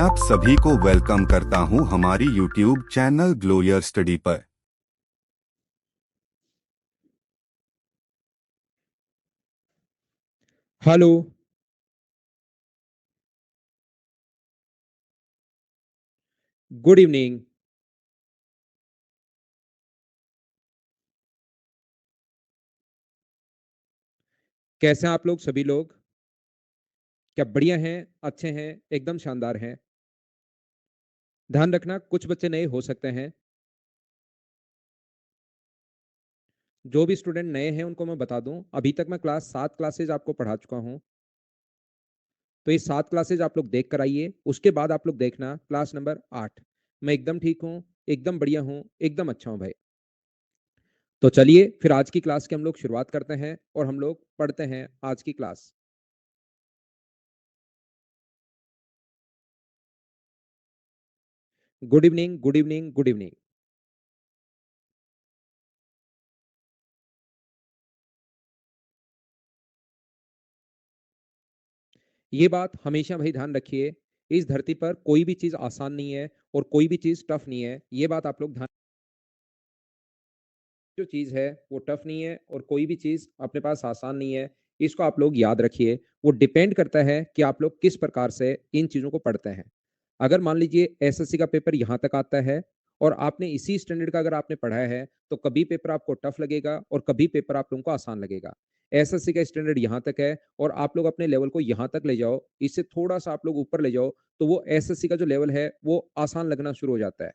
आप सभी को वेलकम करता हूं हमारी यूट्यूब चैनल ग्लोयर स्टडी पर। हेलो। Good evening. कैसे हैं आप लोग सभी लोग? क्या बढ़िया हैं? अच्छे हैं? एकदम शानदार हैं। ध्यान रखना, कुछ बच्चे नए हो सकते हैं। जो भी स्टूडेंट नए हैं उनको मैं बता दूं, अभी तक मैं 7 क्लासेज आपको पढ़ा चुका हूं। तो ये 7 क्लासेज आप लोग देख कर आइए, उसके बाद आप लोग देखना क्लास नंबर 8। मैं एकदम ठीक हूं, एकदम बढ़िया हूं, एकदम अच्छा हूं भाई। तो चलिए फिर आज की क्लास की हम लोग शुरुआत करते हैं और हम लोग पढ़ते हैं आज की class. Good evening, good evening, good evening. ये बात हमेशा भाई ध्यान रखिए, इस धरती पर कोई भी चीज आसान नहीं है और कोई भी चीज टफ नहीं है। ये बात आप लोग ध्यान, जो चीज है वो टफ नहीं है और कोई भी चीज अपने पास आसान नहीं है। इसको आप लोग याद रखिए। वो डिपेंड करता है कि आप लोग किस प्रकार से इन चीजों को पढ़ते हैं। अगर मान लीजिए एसएससी का पेपर यहां तक आता है और आपने इसी स्टैंडर्ड का अगर आपने पढ़ा है, तो कभी पेपर आपको टफ लगेगा और कभी पेपर आप लोगों को आसान लगेगा। एसएससी का स्टैंडर्ड यहां तक है और आप लोग अपने लेवल को यहां तक ले जाओ, इससे थोड़ा सा आप लोग ऊपर ले जाओ, तो वो एसएससी का जो लेवल है वो आसान लगना शुरू हो जाता है।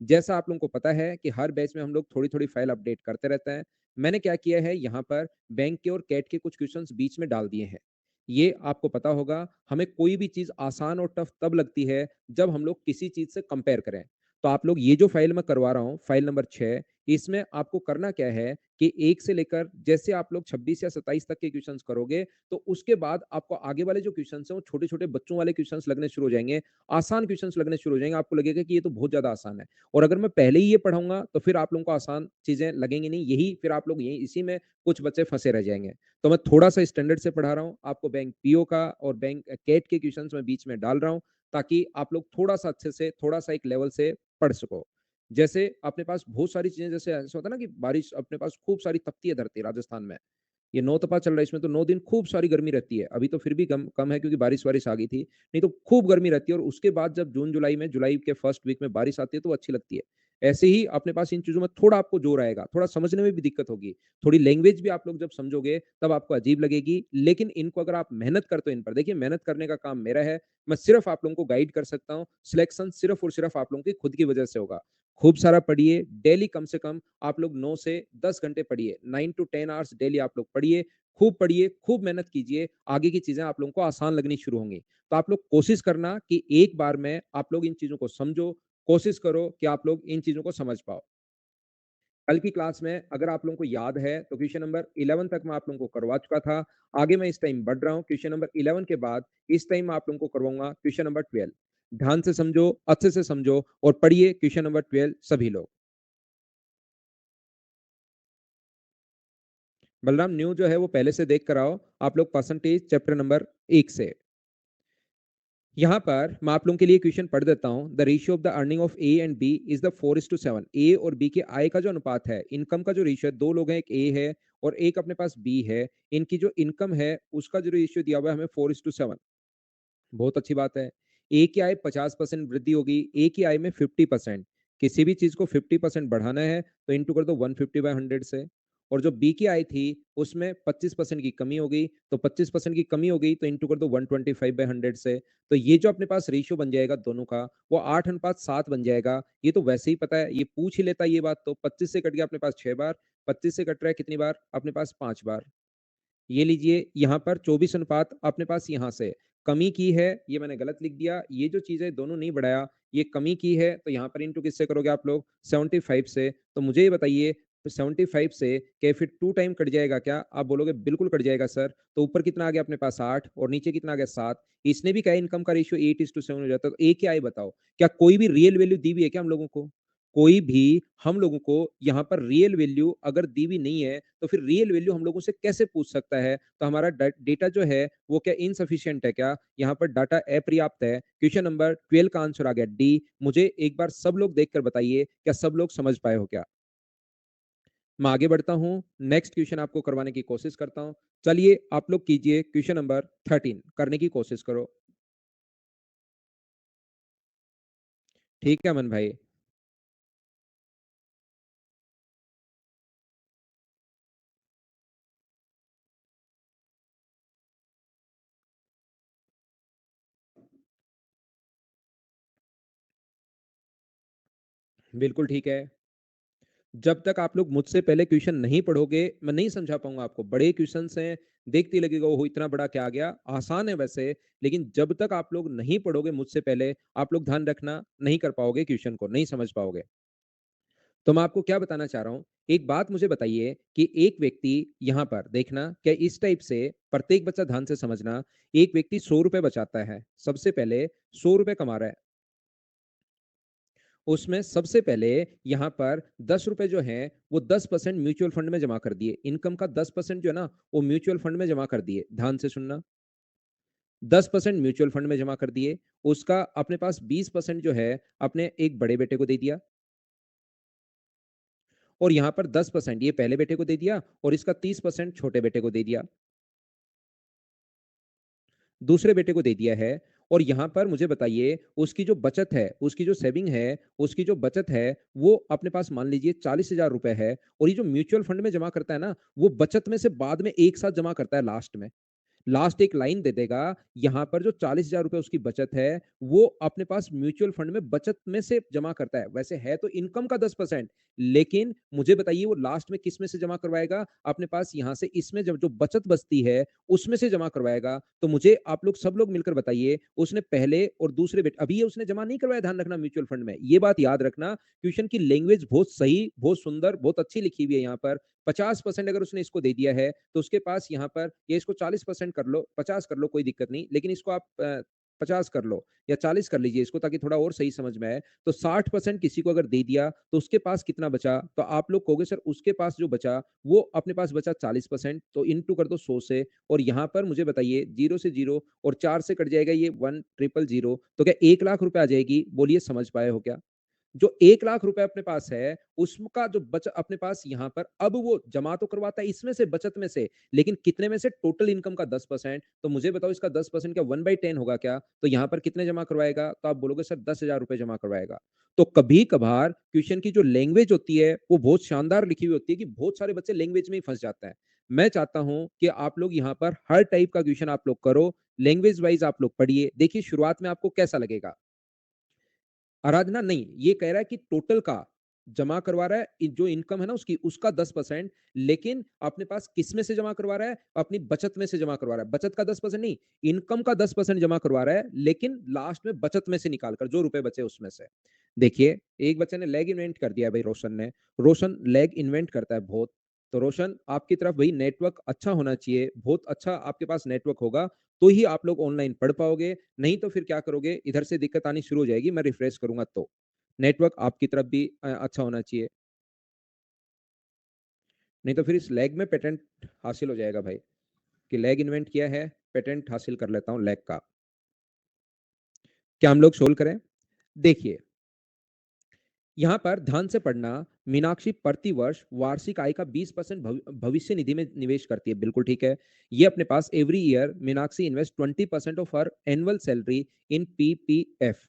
जैसा आप लोगों को पता है कि हर बैच में हम लोग थोड़ी थोड़ी फाइल अपडेट करते रहते हैं। मैंने क्या किया है, यहाँ पर बैंक के और कैट के कुछ क्वेश्चंस बीच में डाल दिए हैं। ये आपको पता होगा, हमें कोई भी चीज आसान और टफ तब लगती है जब हम लोग किसी चीज से कंपेयर करें। तो आप लोग ये जो फाइल मैं करवा रहा हूँ, फाइल नंबर 6, इसमें आपको करना क्या है कि एक से लेकर जैसे आप लोग 26 या 27 तक के क्वेश्चंस करोगे, तो उसके बाद आपको आगे वाले जो क्वेश्चंस हैं वो छोटे छोटे बच्चों वाले क्वेश्चंस लगने शुरू हो जाएंगे। आसान क्वेश्चंस लगने शुरू हो जाएंगे, आपको लगेगा कि ये तो बहुत ज्यादा आसान है। और अगर मैं पहले ही ये पढ़ाऊंगा तो फिर आप लोगों को आसान चीजें लगेंगी नहीं, यही फिर आप लोग यही इसी में कुछ बच्चे फंसे रह जाएंगे। तो मैं थोड़ा सा स्टैंडर्ड से पढ़ा रहा हूँ आपको, बैंक पीओ का और बैंक कैट के क्वेश्चंस मैं बीच में डाल रहा हूँ, ताकि आप लोग थोड़ा सा अच्छे से, थोड़ा सा एक लेवल से पढ़ सको। जैसे अपने पास बहुत सारी चीजें, जैसे ऐसा होता है ना कि बारिश अपने पास खूब सारी तपती है धरती राजस्थान में। ये 9 तपा चल रहा है, इसमें तो 9 दिन खूब सारी गर्मी रहती है। अभी तो फिर भी कम कम है क्योंकि बारिश वारिश आ गई थी, नहीं तो खूब गर्मी रहती है। और उसके बाद जब जून जुलाई में, जुलाई के फर्स्ट वीक में बारिश आती है तो अच्छी लगती है। ऐसे ही अपने पास इन चीजों में थोड़ा आपको जोर आएगा, थोड़ा समझने में भी दिक्कत होगी, थोड़ी लैंग्वेज भी आप लोग जब समझोगे तब आपको अजीब लगेगी। लेकिन इनको अगर आप मेहनत करते हो इन पर, देखिए मेहनत करने का काम मेरा है, मैं सिर्फ आप लोगों को गाइड कर सकता हूँ। सिलेक्शन सिर्फ और सिर्फ आप लोगों की खुद की वजह से होगा। खूब सारा पढ़िए डेली, कम से कम आप लोग 9 से 10 घंटे पढ़िए, 9 to 10 आवर्स डेली आप लोग पढ़िए। खूब पढ़िए, खूब मेहनत कीजिए, आगे की चीजें आप लोगों को आसान लगनी शुरू होंगी। तो आप लोग कोशिश करना कि एक बार में आप लोग इन चीजों को समझो, कोशिश करो कि आप लोग इन चीजों को समझ पाओ। कल की क्लास में अगर आप लोगों को याद है तो क्वेश्चन नंबर 11 तक मैं आप लोगों को करवा चुका था। आगे मैं इस टाइम बढ़ रहा हूं, क्वेश्चन नंबर 11 के बाद इस टाइम आप लोगों को करवाऊंगा क्वेश्चन नंबर 12। ध्यान से समझो, अच्छे से समझो और पढ़िए क्वेश्चन नंबर 12 सभी लोग। बलराम, न्यू जो है वो पहले से देख कर आओ आप लोग, परसेंटेज चैप्टर नंबर 1 से। यहां पर मैं आप लोगों के लिए क्वेश्चन पढ़ देता हूं। The ratio of the earning of A and B is the 4:7। A और बी के आय का जो अनुपात है, इनकम का जो रेशियो है, दो लोग हैं, एक ए है और एक अपने पास बी है। इनकी जो इनकम है उसका जो रेशियो दिया हुआ है हमें 4:7। बहुत अच्छी बात है। ए की आय 50% वृद्धि होगी, ए की आय में 50%। किसी भी चीज को 50% बढ़ाना है तो इंटू कर दो 150/100 से। और जो बी की आय थी उसमें 25% की कमी हो गई, तो 25% की कमी हो गई तो इंटू कर दो 125/100 से। तो ये जो अपने पास रेशियो बन जाएगा दोनों का, वो 8:7 बन जाएगा। ये तो वैसे ही पता है, ये पूछ ही लेता ये बात। तो 25 से कट गया अपने पास 6 बार, 25 से कट रहा है कितनी बार अपने पास, 5 बार। ये लीजिए यहाँ पर 24 अनुपात अपने पास यहाँ से कमी की है, ये मैंने गलत लिख दिया। ये जो चीज है दोनों नहीं बढ़ाया, ये कमी की है, तो यहाँ पर इंटू किससे करोगे आप लोग, 75 से। तो मुझे ये बताइए, तो 75 से के फिर 2 टाइम कट जाएगा क्या? आप बोलोगे बिल्कुल कट जाएगा सर। तो ऊपर कितना आ गया अपने पास 8 और नीचे कितना आ गया 7। इसने भी कहा इनकम का रेशियो 8:7 हो जाता है। तो ए क्या है बताओ, क्या कोई भी रियल वैल्यू दी हुई है क्या हम लोगों को? कोई भी हम लोगों को यहाँ पर रियल वैल्यू अगर दी हुई नहीं है, तो फिर रियल वैल्यू हम लोगों से कैसे पूछ सकता है? तो हमारा डेटा जो है वो क्या इनसफिशिएंट है क्या? यहाँ पर डाटा अपर्याप्त है। क्वेश्चन नंबर 12 का आंसर आ गया डी। मुझे एक बार सब लोग देखकर बताइए, क्या सब लोग समझ पाए हो क्या? मैं आगे बढ़ता हूँ, नेक्स्ट क्वेश्चन आपको करवाने की कोशिश करता हूँ। चलिए आप लोग कीजिए क्वेश्चन नंबर 13 करने की कोशिश करो। ठीक है अमन भाई? बिल्कुल ठीक है। जब तक आप लोग मुझसे पहले क्वेश्चन नहीं पढ़ोगे, मैं नहीं समझा पाऊंगा आपको। बड़े क्वेश्चंस हैं, देखते ही लगेगा ओहो इतना बड़ा क्या आ गया। आसान है वैसे, लेकिन जब तक आप लोग नहीं पढ़ोगे मुझसे पहले, आप लोग ध्यान रखना नहीं कर पाओगे, क्वेश्चन को नहीं समझ पाओगे। तो मैं आपको क्या बताना चाह रहा हूं, एक बात मुझे बताइए कि एक व्यक्ति यहां पर देखना, क्या इस टाइप से प्रत्येक बच्चा ध्यान से समझना। एक व्यक्ति 100 रुपए बचाता है, सबसे पहले 100 रुपए कमा रहा है। उसमें सबसे पहले यहाँ पर 10 रुपए जो है वो 10% म्यूचुअल फंड में जमा कर दिए। इनकम का 10% जो है ना वो म्यूचुअल फंड में जमा कर दिए। ध्यान से सुनना, 10% म्यूचुअल फंड में जमा कर दिए। उसका अपने पास 20% जो है अपने एक बड़े बेटे को दे दिया, और यहाँ पर 10% ये पहले बेटे को दे दिया, और इसका 30% छोटे बेटे को दे दिया, दूसरे बेटे को दे दिया है। और यहां पर मुझे बताइए उसकी जो बचत है, उसकी जो सेविंग है, उसकी जो बचत है, वो अपने पास मान लीजिए 40,000 रुपए है। और ये जो म्यूचुअल फंड में जमा करता है ना, वो बचत में से बाद में एक साथ जमा करता है लास्ट में। लास्ट एक लाइन दे देगा, यहां पर जो 40,000 रुपए उसकी बचत है, वो अपने पास म्यूचुअल फंड में बचत में से जमा करता है। वैसे है तो इनकम का 10%, लेकिन मुझे बताइए वो लास्ट में किस में से जमा करवाएगा? अपने पास यहां से इसमें जब जो बचत बचती है उसमें से जमा करवाएगा। तो मुझे आप लोग सब लोग मिलकर बताइए, उसने पहले और दूसरे बेटे अभी ये उसने जमा नहीं करवाया। ध्यान रखना म्यूचुअल फंड में, ये बात याद रखना। क्वेश्चन की लैंग्वेज बहुत सही, बहुत सुंदर, बहुत अच्छी लिखी हुई है। यहाँ पर 50% अगर उसने इसको दे दिया है, तो उसके पास यहाँ पर ये इसको 40% कर लो, 50 कर लो, कोई दिक्कत नहीं, लेकिन इसको आप 50 कर लो या 40 कर लीजिए इसको, ताकि थोड़ा और सही समझ में आए। तो 60% किसी को अगर दे दिया तो उसके पास कितना बचा? तो आप लोग कहोगे सर उसके पास जो बचा वो अपने पास बचा 40%, तो इंटू कर दो 100 से। और यहाँ पर मुझे बताइए जीरो से जीरो और 4 से कट जाएगा ये 1,000,000, तो क्या 1,00,000 रुपए आ जाएगी? बोलिए समझ पाए हो क्या? जो 1,00,000 रुपए अपने पास है, उसका जो बचत अपने पास यहाँ पर, अब वो जमा तो करवाता है इसमें से, बचत में से, लेकिन कितने में से? टोटल इनकम का 10%। तो मुझे बताओ इसका 10% क्या 1/10 होगा क्या? तो यहाँ पर कितने जमा करवाएगा? तो आप बोलोगे सर 10,000 रुपए जमा करवाएगा। तो कभी कभार क्वेश्चन की जो लैंग्वेज होती है वो बहुत शानदार लिखी हुई होती है, कि बहुत सारे बच्चे लैंग्वेज में ही फंस जाते हैं। मैं चाहता हूं कि आप लोग यहाँ पर हर टाइप का क्वेश्चन आप लोग करो, लैंग्वेज वाइज आप लोग पढ़िए। देखिए शुरुआत में आपको कैसा लगेगा। आराधना नहीं, ये कह रहा है कि टोटल का जमा करवा रहा है, जो इनकम है ना उसकी, उसका 10%, लेकिन अपने पास किस में से जमा करवा रहा है? अपनी बचत में से जमा करवा रहा है। बचत का 10% नहीं, इनकम का 10% जमा करवा रहा है, लेकिन लास्ट में बचत में से निकालकर जो रुपए बचे उसमें से। देखिए एक बच्चे ने लेग इन्वेंट कर दिया भाई, रोशन ने। रोशन लेग इन्वेंट करता है बहुत। तो रोशन आपकी तरफ भाई नेटवर्क अच्छा होना चाहिए, बहुत अच्छा आपके पास नेटवर्क होगा, तो ही आप लोग ऑनलाइन पढ़ पाओगे। नहीं तो फिर क्या करोगे, इधर से दिक्कत आनी शुरू हो जाएगी, मैं रिफ्रेश करूंगा तो। नेटवर्क आपकी तरफ भी अच्छा होना चाहिए, नहीं तो फिर इस लैग में पेटेंट हासिल हो जाएगा भाई, कि लैग इन्वेंट किया है, पेटेंट हासिल कर लेता हूं लैग का। क्या हम लोग सोल्व करें? देखिए यहां पर ध्यान से पढ़ना। मीनाक्षी प्रति वर्ष वार्षिक आय का 20% भविष्य निधि में निवेश करती है, बिल्कुल ठीक है। ये अपने पास every year Meenakshi invest 20% of her annual salary in PPF,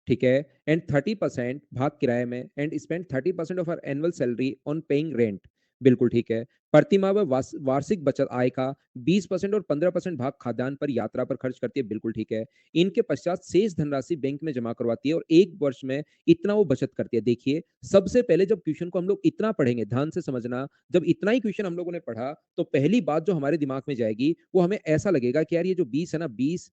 ठीक है, एंड 30% भाग किराए में, and spend 30% of our annual salary on paying rent, बिल्कुल ठीक है। प्रतिमाह वह वार्षिक बचत आय का 20% और 15% भाग खाद्यान्न पर, यात्रा पर खर्च करती है, बिल्कुल ठीक है। इनके पश्चात शेष धनराशि बैंक में जमा करवाती है और एक वर्ष में इतना वो बचत करती है। देखिए सबसे पहले जब क्वेश्चन को हम लोग इतना पढ़ेंगे, ध्यान से समझना, जब इतना ही क्वेश्चन हम लोगों ने पढ़ा, तो पहली बात जो हमारे दिमाग में जाएगी वो हमें ऐसा लगेगा कि यार ये जो 20 है ना, 20,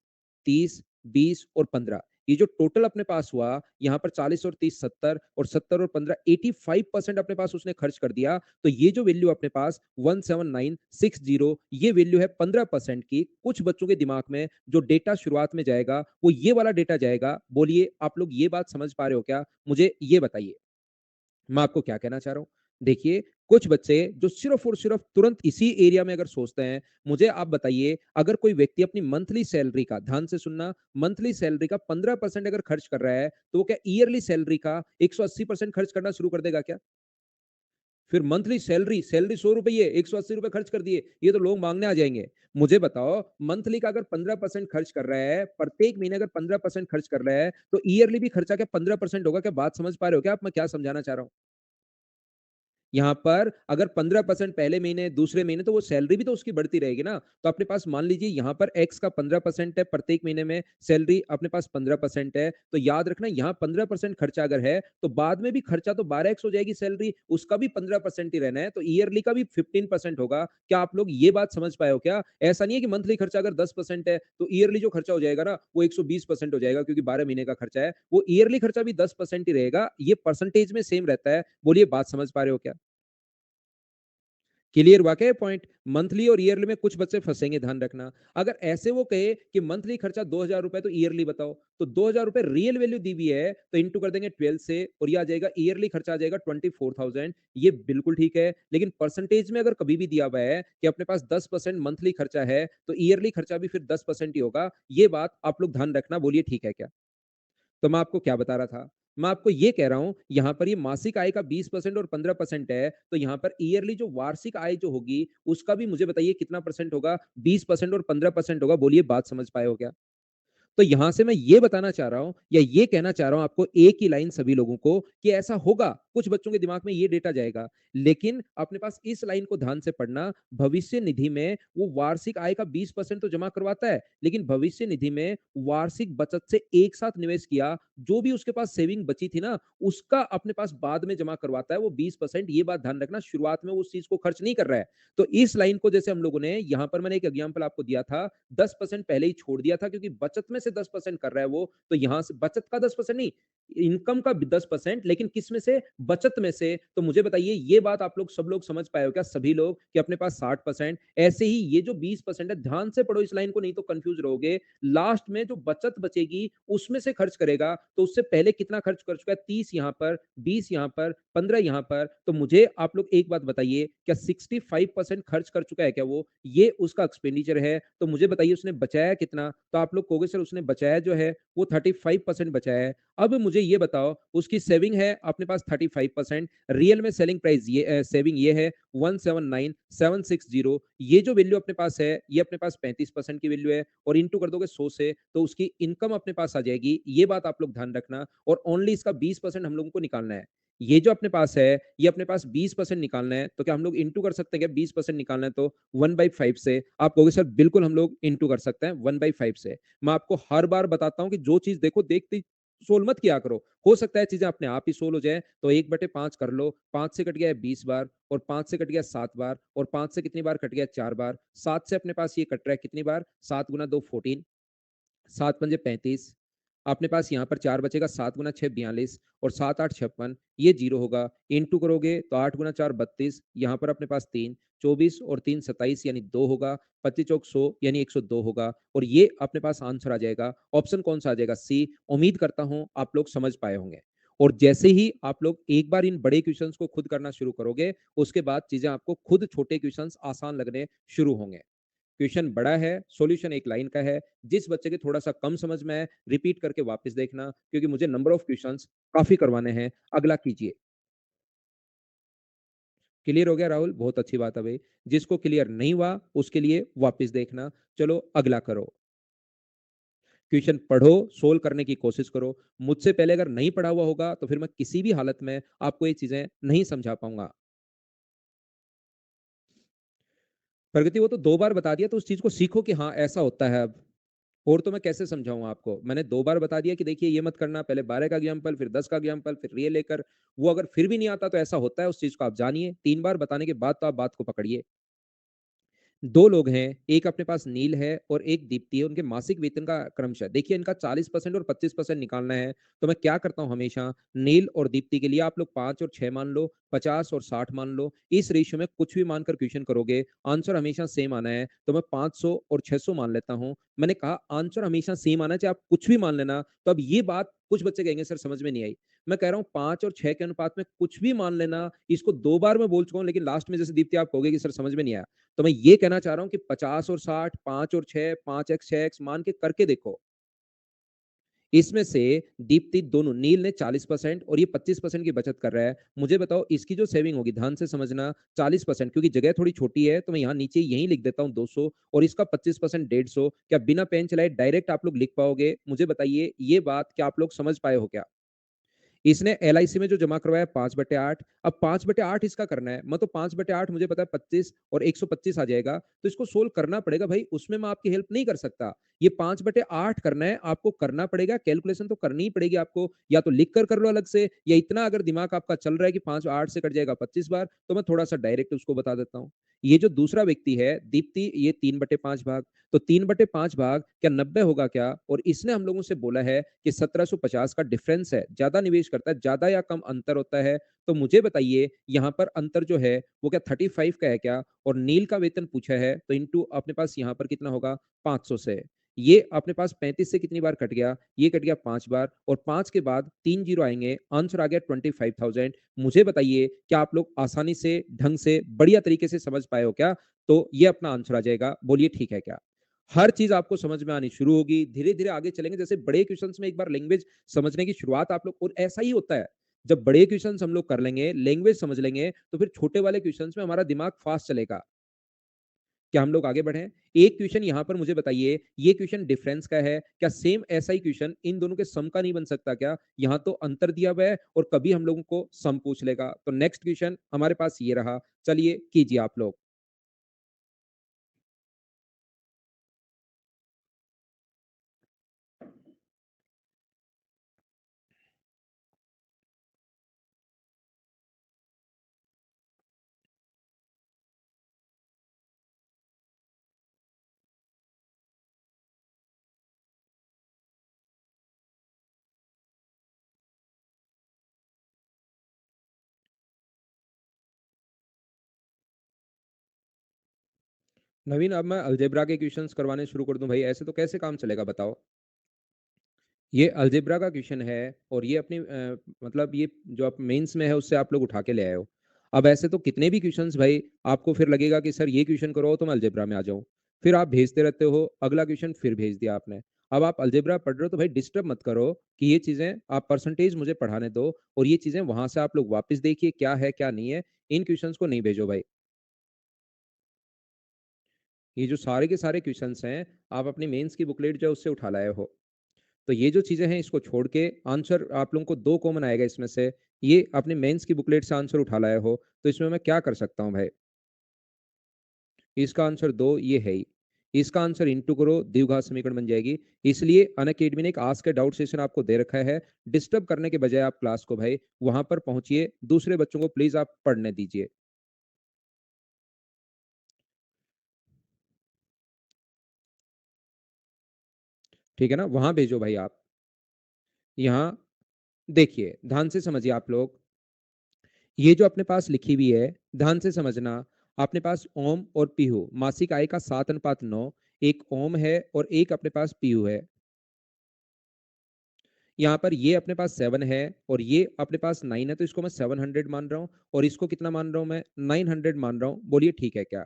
30, 20 और 15, ये जो टोटल अपने पास हुआ, यहाँ पर 40 और 30 70, और 70 और 15 85% अपने पास उसने खर्च कर दिया। तो ये जो वैल्यू अपने पास 17960, ये वैल्यू है 15% की। कुछ बच्चों के दिमाग में जो डेटा शुरुआत में जाएगा वो ये वाला डेटा जाएगा। बोलिए आप लोग ये बात समझ पा रहे हो क्या? मुझे ये बताइए। मैं आपको क्या कहना चाह रहा हूँ? देखिए, कुछ बच्चे जो सिर्फ़ और सिर्फ़ तुरंत इसी एरिया में अगर सोचते हैं, मुझे आप बताइए अगर कोई व्यक्ति अपनी मंथली सैलरी का, ध्यान से सुनना, मंथली सैलरी का 15% अगर खर्च कर रहा है, तो वो क्या ईयरली सैलरी का 180% खर्च करना शुरू कर देगा क्या? फिर मंथली सैलरी सैलरी ₹100 ₹180 खर्च कर दिए, ये तो लोग माँगने आ जाएँगे। मुझे बताओ मंथली का अगर 15% खर्च कर रहा है, प्रत्येक महीने अगर 15% खर्च कर रहा है, तो ईयरली भी खर्चा क्या 15% होगा? क्या बात समझ पा रहे हो क्या आप मैं क्या समझाना चाह रहा हूँ? यहाँ पर अगर 15% पहले महीने, दूसरे महीने तो वो सैलरी भी तो उसकी बढ़ती रहेगी ना। तो अपने पास मान लीजिए यहाँ पर एक्स का 15% है प्रत्येक महीने में सैलरी अपने पास 15% है। तो याद रखना यहाँ 15% खर्चा अगर है, तो बाद में भी खर्चा तो 12x हो जाएगी सैलरी, उसका भी 15% ही रहना है, तो ईयरली का भी 15% होगा। क्या आप लोग ये बात समझ पाए हो क्या? ऐसा नहीं है कि मंथली खर्चा अगर 10% है, तो ईयरली जो खर्चा हो जाएगा ना, वो 120% हो जाएगा क्योंकि 12 महीने का खर्चा है। वो ईयरली खर्चा भी 10% ही रहेगा, ये परसेंटेज में सेम रहता है। बोलिए बात समझ पा रहे हो क्या? क्लियर हुआ क्या ये पॉइंट? मंथली और ईयरली में कुछ बच्चे फंसेंगे, ध्यान रखना। अगर ऐसे वो कहे कि मंथली खर्चा ₹2000 तो ईयरली बताओ, तो ₹2000 रियल वैल्यू दी हुई है, तो इंटू कर देंगे 12 से और ये आ जाएगा ईयरली खर्चा आ जाएगा 24,000। ये बिल्कुल ठीक है, लेकिन परसेंटेज में अगर कभी भी दिया हुआ है कि अपने पास 10% मंथली खर्चा है, तो ईयरली खर्चा भी फिर 10% ही होगा। ये बात आप लोग ध्यान रखना, बोलिए ठीक है क्या? तो मैं आपको क्या बता रहा था? मैं आपको ये कह रहा हूँ, यहाँ पर ये मासिक आय का 20% और 15% है, तो यहाँ पर ईयरली जो वार्षिक आय जो होगी, उसका भी मुझे बताइए कितना परसेंट होगा? 20% और 15% होगा, बोलिए बात समझ पाए हो क्या? तो यहां से मैं ये बताना चाह रहा हूं या ये कहना चाह रहा हूं आपको एक ही लाइन सभी लोगों को कि ऐसा होगा कुछ बच्चों के दिमाग में ये डेटा जाएगा लेकिन अपने पास इस लाइन को ध्यान से पढ़ना भविष्य निधि में वो वार्षिक आय का 20% तो जमा करवाता है लेकिन भविष्य निधि में वार्षिक बचत से एक साथ निवेश किया जो भी उसके पास सेविंग बची थी ना उसका अपने पास बाद में जमा करवाता है वो 20%। ये बात ध्यान रखना शुरुआत में वो उस चीज को खर्च नहीं कर रहा है। तो इस लाइन को जैसे हम लोगों ने यहां पर मैंने एक एग्जाम्पल आपको दिया था 10% पहले ही छोड़ दिया था क्योंकि बचत में से 10% कर रहा है वो तो यहां से बचत का 10% नहीं इनकम का 10% लेकिन किस में से बचत में से। तो मुझे बताइए ये बात आप लोग सब लोग समझ पाए हो क्या सभी लोग कि अपने पास 60% ऐसे ही ये जो 20% है ध्यान से पढ़ो इस लाइन को नहीं तो कंफ्यूज रहोगे। लास्ट में जो बचत बचेगी उसमें से खर्च करेगा तो उससे पहले कितना खर्च कर चुका है 30 यहां पर 20 यहां पर 15 यहां पर। तो मुझे आप लोग एक बात बताइए क्या 65% खर्च कर चुका है क्या वो ये उसका एक्सपेंडिचर है। तो मुझे बताइए उसने बचाया कितना? तो आप लोग कहोगे सर उसने बचाया जो है वो 35% बचाया है। अब मुझे ये बताओ उसकी सेविंग है अपने पास 35% रियल में सेलिंग प्राइस ये सेविंग ये है 179760। ये जो वैल्यू अपने पास है ये अपने पास 35% की वैल्यू है और इंटू कर दोगे 100 से तो उसकी इनकम अपने पास आ जाएगी। ये बात आप लोग ध्यान रखना और ओनली इसका 20% हम लोगों को निकालना है। ये जो अपने पास है ये अपने पास 20% निकालना है तो क्या हम लोग इंटू कर सकते हैं क्या 20% निकालना है तो 1/5 से। आप कहोगे सर बिल्कुल हम लोग इंटू कर सकते हैं 1/5 से। मैं आपको हर बार बताता हूं कि जो चीज देखो देखते सोल्व मत किया करो। हो सकता है चीजें अपने आप ही सोल्व हो जाए तो 1/5 कर लो 5 से कट गया है 20 बार और 5 से कट गया 7 बार और 5 से कितनी बार कट गया 4 बार 7 से अपने पास ये कट रहा है कितनी बार 7 गुना 2 14 7 पंजे 35। अपने पास यहाँ पर 4 बचेगा 7 गुना 6 42 और 7 8 56 ये जीरो होगा। इंटू करोगे तो 8 गुना 4 32 यहाँ पर अपने पास 3 24 और 3 27 यानी 2 होगा 25 चौक 100 यानी 102 होगा और ये अपने पास आंसर आ जाएगा। ऑप्शन कौन सा आ जाएगा सी। उम्मीद करता हूं आप लोग समझ पाए होंगे और जैसे ही आप लोग एक बार इन बड़े क्वेश्चंस को खुद करना शुरू करोगे उसके बाद चीजें आपको खुद छोटे क्वेश्चंस आसान लगने शुरू होंगे। क्वेश्चन बड़ा है सॉल्यूशन एक लाइन का है। जिस बच्चे के थोड़ा सा कम समझ में है रिपीट करके वापस देखना क्योंकि मुझे नंबर ऑफ क्वेश्चंस काफी करवाने हैं। अगला कीजिए। क्लियर हो गया राहुल बहुत अच्छी बात है भाई। जिसको क्लियर नहीं हुआ उसके लिए वापस देखना। चलो अगला करो। क्वेश्चन पढ़ो सोल्व करने की कोशिश करो। मुझसे पहले अगर नहीं पढ़ा हुआ होगा तो फिर मैं किसी भी हालत में आपको ये चीजें नहीं समझा पाऊंगा। प्रगति वो तो 2 बार बता दिया तो उस चीज को सीखो कि हाँ ऐसा होता है अब। और तो मैं कैसे समझाऊं आपको मैंने 2 बार बता दिया कि देखिए ये मत करना पहले 12 का एग्जाम्पल फिर 10 का एग्जाम्पल फिर रियल लेकर। वो अगर फिर भी नहीं आता तो ऐसा होता है उस चीज को आप जानिए 3 बार बताने के बाद तो आप बात को पकड़िए। दो लोग हैं एक अपने पास नील है और एक दीप्ति है उनके मासिक वेतन का क्रमशः देखिए इनका 40% और 25% निकालना है। तो मैं क्या करता हूं हमेशा नील और दीप्ति के लिए आप लोग 5 और 6 मान लो 50 और 60 मान लो इस रेशियो में कुछ भी मानकर क्वेश्चन करोगे आंसर हमेशा सेम आना है। तो मैं 500 और 600 मान लेता हूं। मैंने कहा आंसर हमेशा सेम आना चाहे आप कुछ भी मान लेना। तो अब ये बात कुछ बच्चे कहेंगे सर समझ में नहीं आई। मैं कह रहा हूँ 5 और 6 के अनुपात में कुछ भी मान लेना, इसको 2 बार मैं बोल चुका हूँ लेकिन लास्ट में जैसे दीप्ति आप कहोगे कि सर समझ में नहीं आया। तो मैं ये कहना चाह रहा हूँ कि 50 और 60, 5 और 6, 5x 6x मान के करके देखो। इसमें से दीप्ति दोनों नील ने 40% और ये 25% की बचत कर रहा है। मुझे बताओ इसकी जो सेविंग होगी ध्यान से समझना 40% क्योंकि जगह थोड़ी छोटी है तो मैं यहाँ नीचे यहीं लिख देता हूँ 200 और इसका 25% 150। क्या बिना पेन चलाए डायरेक्ट आप लोग लिख पाओगे? मुझे बताइए ये बात क्या आप लोग समझ पाए हो क्या? इसने एलआईसी में जो जमा करवाया 5/8। अब 5/8 इसका करना है। मतलब 5/8 मुझे पता है 25 और 125 आ जाएगा। तो इसको सोल्व करना पड़ेगा भाई, उसमें मैं आपकी हेल्प नहीं कर सकता। ये 5/8 करना है, आपको करना पड़ेगा, कैलकुलेशन तो करनी ही पड़ेगी आपको। या तो लिख कर लो अलग से, या इतना अगर दिमाग आपका चल रहा है कि 5 8 से कट जाएगा 25 बार, तो मैं थोड़ा-सा डायरेक्ट उसको बता देता हूँ। ये जो दूसरा व्यक्ति है, दीप्ति, ये 3/5 भाग। तो 3/5 भाग क्या 90 होगा क्या? और इसने हम लोगों से बोला है कि 1750 का डिफरेंस है, ज्यादा निवेश करता है, ज्यादा या कम अंतर होता है। तो मुझे बताइए यहाँ पर अंतर जो है वो क्या 35 का है क्या? और नील का वेतन पूछा है तो इंटू अपने पास यहाँ पर कितना होगा 500 से। ये अपने पास 35 से कितनी बार कट गया? ये कट गया 5 बार और 5 के बाद 3 जीरो आएंगे, आंसर आ गया 25,000। मुझे बताइए क्या आप लोग आसानी से, ढंग से, बढ़िया तरीके से समझ पाए हो क्या? तो ये अपना आंसर आ जाएगा, बोलिए ठीक है क्या? हर चीज आपको समझ में आनी शुरू होगी, धीरे धीरे आगे चलेंगे। जैसे बड़े क्वेश्चंस में एक बार लैंग्वेज समझने की शुरुआत आप लोग, और ऐसा ही होता है जब बड़े क्वेश्चंस हम लोग कर लेंगे, लैंग्वेज समझ लेंगे, तो फिर छोटे वाले क्वेश्चंस में हमारा दिमाग फास्ट चलेगा। क्या हम लोग आगे बढ़े? एक क्वेश्चन यहां पर मुझे बताइए, ये क्वेश्चन डिफरेंस का है क्या? सेम ऐसा ही क्वेश्चन इन दोनों के सम का नहीं बन सकता क्या? यहाँ तो अंतर दिया हुआ है और कभी हम लोगों को सम पूछ लेगा। तो नेक्स्ट क्वेश्चन हमारे पास ये रहा, चलिए कीजिए आप लोग। नवीन, अब मैं अलजेब्रा के क्वेश्चंस करवाने शुरू कर दूं भाई? ऐसे तो कैसे काम चलेगा बताओ? ये अलजेब्रा का क्वेश्चन है और ये अपनी मतलब ये जो आप मेंस में है उससे आप लोग उठा के ले आए हो। अब ऐसे तो कितने भी क्वेश्चंस भाई, आपको फिर लगेगा कि सर ये क्वेश्चन करो तो मैं अलजेब्रा में आ जाऊं। फिर आप भेजते रहते हो, अगला क्वेश्चन फिर भेज दिया आपने। अब आप अलजेब्रा पढ़ रहे हो तो भाई डिस्टर्ब मत करो कि ये चीजें आप परसेंटेज मुझे पढ़ाने दो, और ये चीजें वहां से आप लोग वापस देखिए क्या है क्या नहीं है। इन क्वेश्चंस को नहीं भेजो भाई। ये जो सारे के सारे क्वेश्चंस हैं, आप अपनी मेंस की बुकलेट जो है उससे उठा लाए हो। तो ये जो चीजें हैं इसको छोड़ के आंसर आप लोगों को दो कॉमन आएगा इसमें से। ये अपने मेंस की बुकलेट से आंसर उठा लाए हो, तो इसमें मैं क्या कर सकता हूँ भाई? इसका आंसर दो, ये है ही। इसका आंसर इंटू करो, द्विघात समीकरण बन जाएगी। इसलिए अनअकैडमी ने एक आज का डाउट सेशन आपको दे रखा है। डिस्टर्ब करने के बजाय आप क्लास को भाई वहां पर पहुंचिए, दूसरे बच्चों को प्लीज आप पढ़ने दीजिए। ठीक है ना? वहां भेजो भाई आप। यहाँ देखिए, ध्यान से समझिए आप लोग। ये जो अपने पास लिखी हुई है, ध्यान से समझना। अपने पास ओम और पीहू, मासिक आय का 7:9। एक ओम है और एक अपने पास पीहू है। यहाँ पर ये अपने पास 7 है और ये अपने पास 9 है, तो इसको मैं 700 मान रहा हूँ और इसको कितना मान रहा हूँ मैं? 900 मान रहा हूँ। बोलिए ठीक है क्या?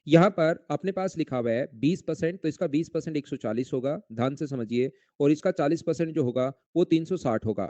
यहाँ पर अपने पास लिखा हुआ है 20%, तो इसका 20% 140 होगा, ध्यान से समझिए। और इसका 40% जो होगा वो 360 होगा।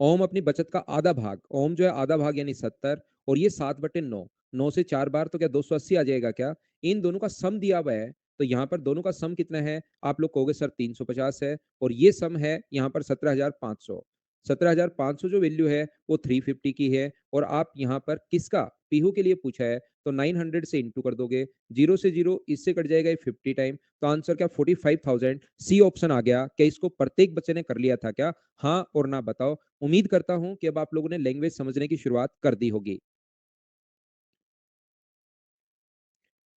ओम अपनी बचत का आधा भाग, ओम जो है आधा भाग यानी 70, और ये 7/9। 9 से 4 बार तो क्या 280 आ जाएगा क्या? इन दोनों का सम दिया हुआ है, तो यहाँ पर दोनों का सम कितना है? आप लोग कहोगे सर 350 है, और ये सम है यहाँ पर 17,500। 17,500 जो वैल्यू है वो 350 की है, और आप यहाँ पर किसका? पीहू के लिए पूछा है, तो 900 से इंटू कर दोगे। जीरो से जीरो इससे कट जाएगा 50 टाइम, तो आंसर क्या 45,000। सी ऑप्शन आ गया। क्या इसको प्रत्येक बच्चे ने कर लिया था क्या? हाँ और ना बताओ। उम्मीद करता हूं कि अब आप लोगों ने लैंग्वेज समझने की शुरुआत कर दी होगी।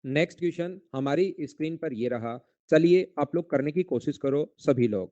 नेक्स्ट क्वेश्चन हमारी स्क्रीन पर ये रहा। चलिए आप लोग करने की कोशिश करो सभी लोग।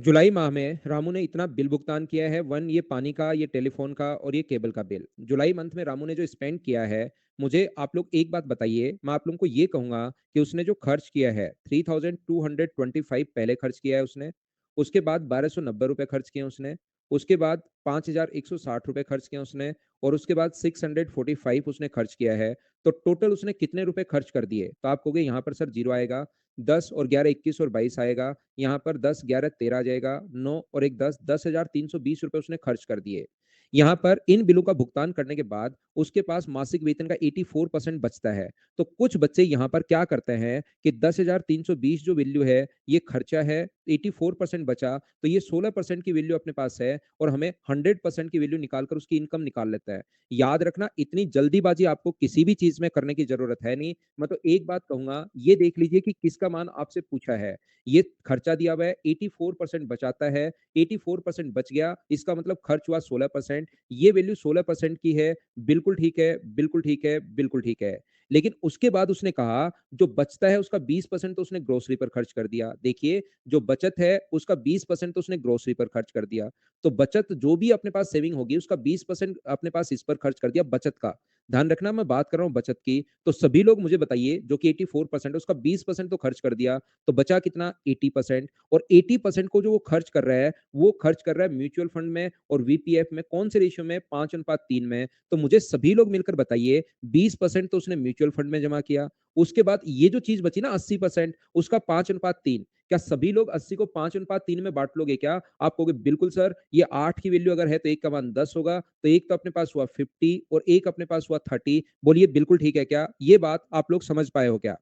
जुलाई माह में रामू ने इतना बिल भुगतान किया है, वन ये पानी का, ये टेलीफोन का और ये केबल का बिल। जुलाई मंथ में रामू ने जो स्पेंड किया है, मुझे आप लोग एक बात बताइए, मैं आप लोगों को ये कहूंगा कि उसने जो खर्च किया है 3225 पहले खर्च किया है उसने, उसके बाद 1290 रुपए खर्च किए उसने, उसके बाद 5160 रुपए खर्च किए उसने, और उसके बाद 645 उसने खर्च किया है। तो टोटल उसने कितने रुपए खर्च कर दिए? तो आप कहोगे यहाँ पर सर जीरो आएगा, 10 और 11 21 और 22 आएगा, यहाँ पर 10 11 13 आ जाएगा, 9 और एक 10, 10,320 रुपए उसने खर्च कर दिए। यहाँ पर इन बिलों का भुगतान करने के बाद उसके पास मासिक वेतन का 84% बचता है। तो कुछ बच्चे यहाँ पर क्या करते हैं कि 10,320 जो वैल्यू है ये खर्चा है, 84% बचा, तो ये 16% की वैल्यू अपने पास है और हमें 100% की वैल्यू निकालकर उसकी इनकम निकाल लेता है। याद रखना, इतनी जल्दीबाजी आपको किसी भी चीज में करने की जरूरत है नहीं। मैं तो एक बात कहूंगा, ये देख लीजिए कि किसका मान आपसे पूछा है। ये खर्चा दिया हुआ है, 84% बचाता है, 84% बच गया, इसका मतलब खर्च हुआ 16%। ये वैल्यू 16% की है, बिल्कुल ठीक है, बिल्कुल ठीक है, बिल्कुल ठीक है। लेकिन उसके बाद उसने कहा जो बचता है उसका 20% तो उसने ग्रोसरी पर खर्च कर दिया। देखिए, जो बचत है उसका 20% तो उसने ग्रोसरी पर खर्च कर दिया। तो बचत जो भी अपने पास सेविंग होगी उसका 20% अपने पास इस पर खर्च कर दिया, बचत का। ध्यान रखना, मैं बात कर रहा हूं बचत की। तो सभी लोग मुझे बताइए, जो कि 84% है उसका 20% तो खर्च कर दिया, तो बचा कितना? 80%। और 80% को जो वो खर्च कर रहा है, वो खर्च कर रहा है म्यूचुअल फंड में और वीपीएफ में। कौन से रेशियो में? 5:3 में। तो मुझे सभी लोग मिलकर बताइए, 20% तो उसने म्यूचुअल फंड में जमा किया, उसके बाद ये जो चीज बची ना 80%, उसका 5:3। क्या सभी लोग 80 को 5:3 में बांट लोगे क्या? आप कहोगे बिल्कुल सर, ये 8 की वैल्यू अगर है तो एक का मान 10 होगा, तो एक तो अपने पास हुआ 50 और एक अपने पास हुआ 30। बोलिए बिल्कुल ठीक है क्या? ये बात आप लोग समझ पाए हो क्या?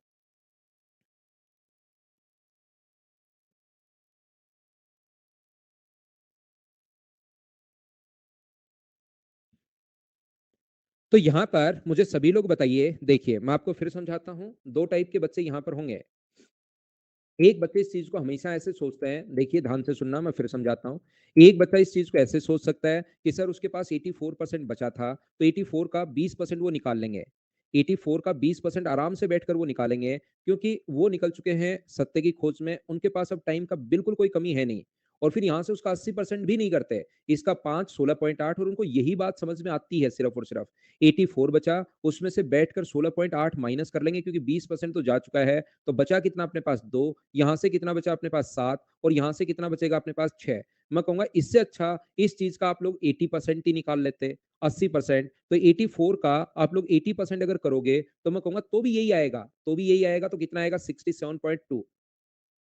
तो यहाँ पर मुझे सभी लोग बताइए, देखिए मैं आपको फिर समझाता हूँ, दो टाइप के बच्चे यहाँ पर होंगे। एक बच्चे इस चीज को हमेशा ऐसे सोचते हैं, देखिए ध्यान से सुनना, मैं फिर समझाता हूँ। एक बच्चा इस चीज को ऐसे सोच सकता है कि सर उसके पास 84% बचा था, तो 84 का 20% वो निकाल लेंगे। 84 का 20% आराम से बैठकर वो निकालेंगे, क्योंकि वो निकल चुके हैं सत्ते की खोज में, उनके पास अब टाइम का बिल्कुल कोई कमी है नहीं। और फिर यहां से उसका 80% भी नहीं करते, इसका 5 16.8, और उनको यही बात समझ में आती है सिर्फ और सिर्फ। 84 बचा, उसमें से बैठकर 16.8 माइनस कर लेंगे, क्योंकि 20% तो जा चुका है। तो बचा कितना अपने पास? 2। यहां से कितना बचा अपने पास? 7। और यहां से कितना बचेगा अपने पास? 6। मैं कहूंगा इससे अच्छा इस चीज का आप लोग 80% ही निकाल लेते, 80%। तो 84 का आप लोग 80% अगर करोगे तो मैं कहूंगा तो भी यही आएगा, तो भी यही आएगा। तो कितना आएगा? 67.2।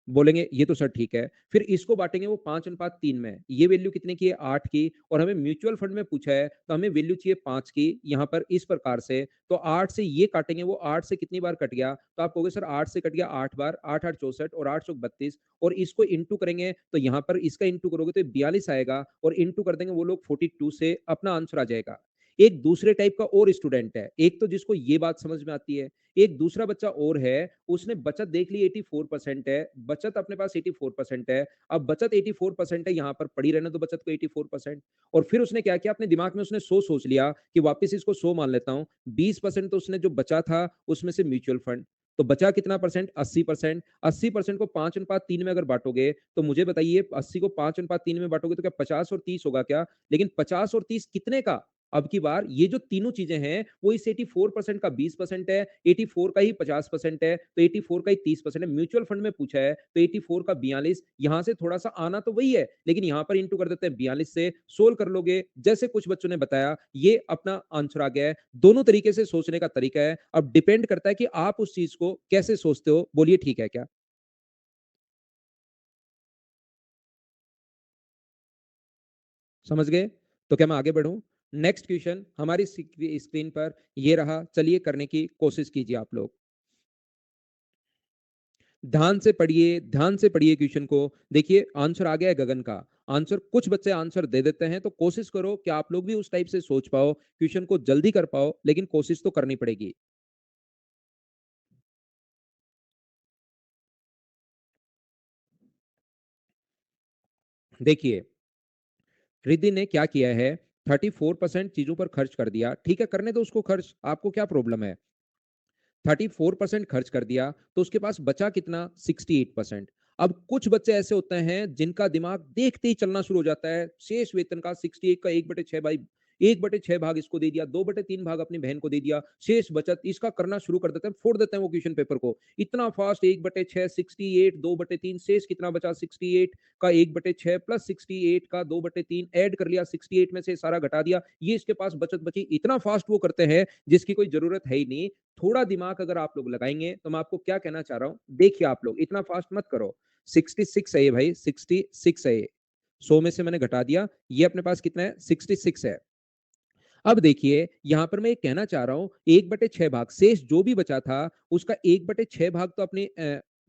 बोलेंगे ये तो सर ठीक है। फिर इसको बांटेंगे वो 5:3 में, ये वैल्यू कितने की है? 8 की। और हमें म्यूचुअल फंड में पूछा है, तो हमें वैल्यू चाहिए 5 की। यहाँ पर इस प्रकार से, तो 8 से ये काटेंगे, वो 8 से कितनी बार कट गया? तो आप कहोगे सर 8 से कट गया 8 बार, 8 8 64 और 8 चौक 32। और इसको इंटू करेंगे तो यहाँ पर इसका इंटू करोगे तो 42 आएगा, और इंटू कर देंगे वो लोग 42 से, अपना आंसर आ जाएगा। एक दूसरे टाइप का और स्टूडेंट है, एक तो जिसको ये बात समझ में आती है, एक दूसरा बच्चा और है, उसने बचत देख ली 84% है, बचत अपने पास 84% है। अब बचत 84% है, यहां पर पड़ी रहने दो बचत को 84%। और फिर उसने क्या किया, अपने दिमाग में उसने 100 सोच लिया कि वापस इसको 100 मान लेता हूं। 20% तो उसने जो बचा था उसमें से म्यूचुअल फंड, तो बचा कितना परसेंट? 80%। 80% को 5:3 में अगर बांटोगे तो मुझे बताइए, 80 को 5:3 में बांटोगे तो क्या 50 और 30 होगा क्या? लेकिन 50 और 30 कितने का? अब की बार ये जो तीनों चीजें हैं वो इस 84% का 20% है, 84 का ही 50% है, तो 84 का ही 30% है। म्यूचुअल फंड में पूछा है तो 84 का 42, यहां से थोड़ा सा आना तो वही है, लेकिन यहां पर इंटू कर देते हैं 42 से, सोल्व कर लोगे जैसे कुछ बच्चों ने बताया, ये अपना आंसर आ गया है। दोनों तरीके से सोचने का तरीका है, अब डिपेंड करता है कि आप उस चीज को कैसे सोचते हो। बोलिए ठीक है क्या? समझ गए? तो क्या मैं आगे बढ़ूं? नेक्स्ट क्वेश्चन हमारी स्क्रीन पर ये रहा, चलिए करने की कोशिश कीजिए आप लोग। ध्यान से पढ़िए, ध्यान से पढ़िए क्वेश्चन को। देखिए आंसर आ गया है गगन का। आंसर कुछ बच्चे आंसर दे देते हैं, तो कोशिश करो कि आप लोग भी उस टाइप से सोच पाओ, क्वेश्चन को जल्दी कर पाओ, लेकिन कोशिश तो करनी पड़ेगी। देखिए, रिद्धि ने क्या किया है, 34% चीजों पर खर्च कर दिया। ठीक है, करने दो उसको खर्च, आपको क्या प्रॉब्लम है? 34% खर्च कर दिया, तो उसके पास बचा कितना? 68%। अब कुछ बच्चे ऐसे होते हैं जिनका दिमाग देखते ही चलना शुरू हो जाता है, शेष वेतन का 68 का 1/6 भाई 1/6 भाग इसको दे दिया, 2/3 भाग अपनी बहन को दे दिया, शेष बचत इसका करना शुरू कर देते हैं, फोड़ देते हैं वो क्वेश्चन पेपर को। इतना फास्ट 1/6 68 2/3 शेष कितना बचा 68 का 1/6 प्लस 68 का 2/3 ऐड कर लिया, 68 में से सारा घटा दिया, ये इसके पास बचत बची। इतना फास्ट वो करते हैं जिसकी कोई जरूरत है ही नहीं। थोड़ा दिमाग अगर आप लोग लगाएंगे तो मैं आपको क्या कहना चाह रहा हूं, देखिए आप लोग इतना फास्ट मत करो। 66 है ये भाई, 66 है ये, 100 में से मैंने घटा दिया, ये अपने पास कितना है 66 है। अब देखिए यहां पर मैं ये कहना चाह रहा हूं 1/6 भाग शेष जो भी बचा था उसका 1/6 भाग तो अपने